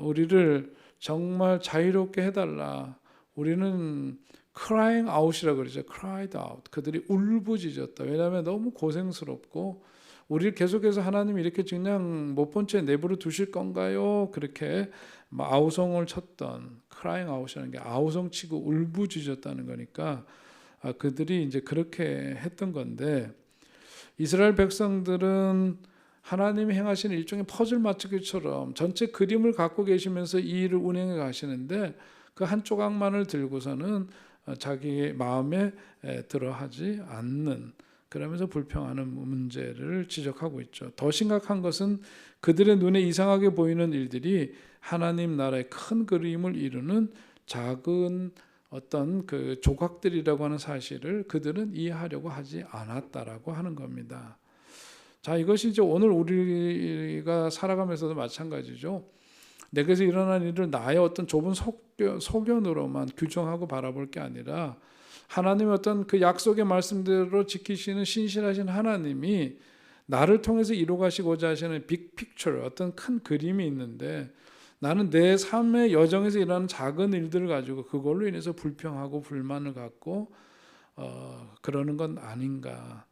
우리를 정말 자유롭게 해달라. 우리는 crying out이라고 그러죠. cried out. 그들이 울부짖었다. 왜냐하면 너무 고생스럽고 우리를 계속해서 하나님이 이렇게 그냥 못 본 채 내버려 두실 건가요? 그렇게 아우성을 쳤던 crying out이라는 게 아우성 치고 울부짖었다는 거니까 그들이 이제 그렇게 했던 건데 이스라엘 백성들은 하나님이 행하시는 일종의 퍼즐 맞추기처럼 전체 그림을 갖고 계시면서 이 일을 운행해 가시는데 그 한 조각만을 들고서는 자기 마음에 들어하지 않는 그러면서 불평하는 문제를 지적하고 있죠. 더 심각한 것은 그들의 눈에 이상하게 보이는 일들이 하나님 나라의 큰 그림을 이루는 작은 어떤 그 조각들이라고 하는 사실을 그들은 이해하려고 하지 않았다라고 하는 겁니다. 자, 이것이 이제 오늘 우리가 살아가면서도 마찬가지죠. 내게서 일어난 일을 나의 어떤 좁은 소견으로만 규정하고 바라볼 게 아니라 하나님의 어떤 그 약속의 말씀대로 지키시는 신실하신 하나님이 나를 통해서 이루가시고자 하시는 빅 픽처, 어떤 큰 그림이 있는데 나는 내 삶의 여정에서 일어나는 작은 일들을 가지고 그걸로 인해서 불평하고 불만을 갖고 그러는 건 아닌가.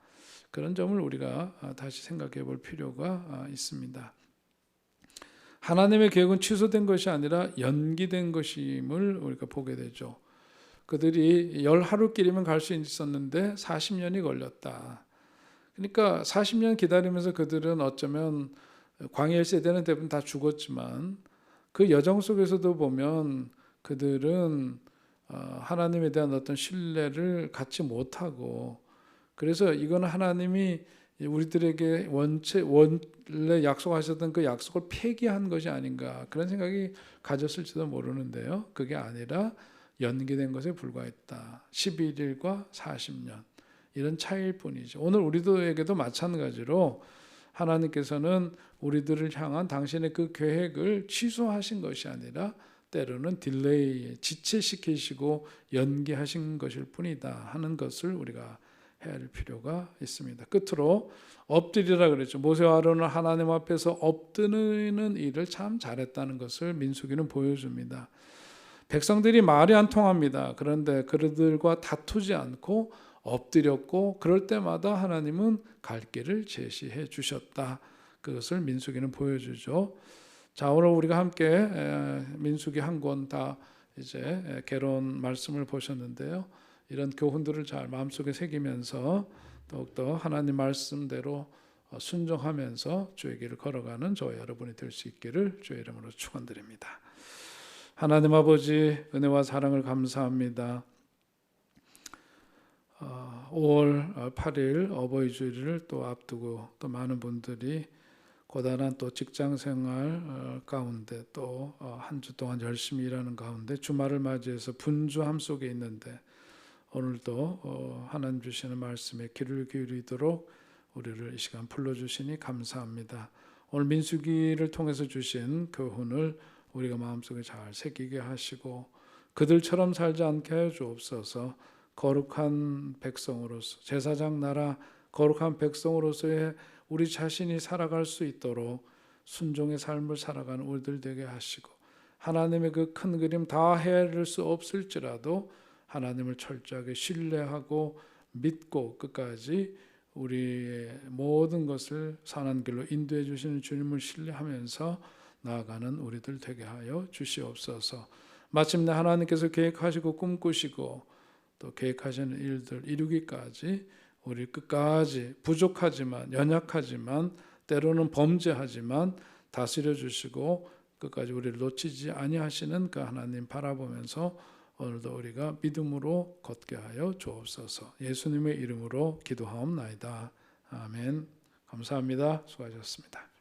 그런 점을 우리가 다시 생각해 볼 필요가 있습니다. 하나님의 계획은 취소된 것이 아니라 연기된 것임을 우리가 보게 되죠. 그들이 10하루길이면 갈 수 있었는데 40년이 걸렸다. 그러니까 40년 기다리면서 그들은 어쩌면 광야 세대는 대부분 다 죽었지만 그 여정 속에서도 보면 그들은 하나님에 대한 어떤 신뢰를 갖지 못하고 그래서 이건 하나님이 우리들에게 원래 약속하셨던 그 약속을 폐기한 것이 아닌가 그런 생각이 가졌을지도 모르는데요. 그게 아니라 연기된 것에 불과했다. 11일과 40년 이런 차이일 뿐이죠. 오늘 우리들에게도 마찬가지로 하나님께서는 우리들을 향한 당신의 그 계획을 취소하신 것이 아니라 때로는 딜레이, 지체시키시고 연기하신 것일 뿐이다 하는 것을 우리가 해야 할 필요가 있습니다. 끝으로 엎드리라 그랬죠. 모세와 아론은 하나님 앞에서 엎드리는 일을 참 잘했다는 것을 민수기는 보여줍니다. 백성들이 말이 안 통합니다. 그런데 그들과 다투지 않고 엎드렸고 그럴 때마다 하나님은 갈 길을 제시해 주셨다. 그것을 민수기는 보여주죠. 자, 오늘 우리가 함께 민수기 한 권 다 이제 개론 말씀을 보셨는데요. 이런 교훈들을 잘 마음속에 새기면서 더욱더 하나님 말씀대로 순종하면서 주의 길을 걸어가는 저와 여러분이 될 수 있기를 주의 이름으로 축원드립니다. 하나님 아버지 은혜와 사랑을 감사합니다. 5월 8일 어버이 주일을 또 앞두고 또 많은 분들이 고단한 또 직장 생활 가운데 또 한 주 동안 열심히 일하는 가운데 주말을 맞이해서 분주함 속에 있는데 오늘도 하나님 주시는 말씀에 귀를 기울이도록 우리를 이 시간 불러주시니 감사합니다. 오늘 민수기를 통해서 주신 교훈을 우리가 마음속에 잘 새기게 하시고 그들처럼 살지 않게 하여 주옵소서. 거룩한 백성으로서 제사장 나라 거룩한 백성으로서의 우리 자신이 살아갈 수 있도록 순종의 삶을 살아가는 우리들 되게 하시고 하나님의 그 큰 그림 다 헤아릴 수 없을지라도 하나님을 철저하게 신뢰하고 믿고 끝까지 우리의 모든 것을 선한 길로 인도해 주시는 주님을 신뢰하면서 나아가는 우리들 되게 하여 주시옵소서. 마침내 하나님께서 계획하시고 꿈꾸시고 또 계획하시는 일들 이루기까지 우리 끝까지 부족하지만 연약하지만 때로는 범죄하지만 다스려 주시고 끝까지 우리를 놓치지 아니하시는 그 하나님 바라보면서 오늘도 우리가 믿음으로 걷게 하여 주옵소서. 예수님의 이름으로 기도하옵나이다. 아멘. 감사합니다. 수고하셨습니다.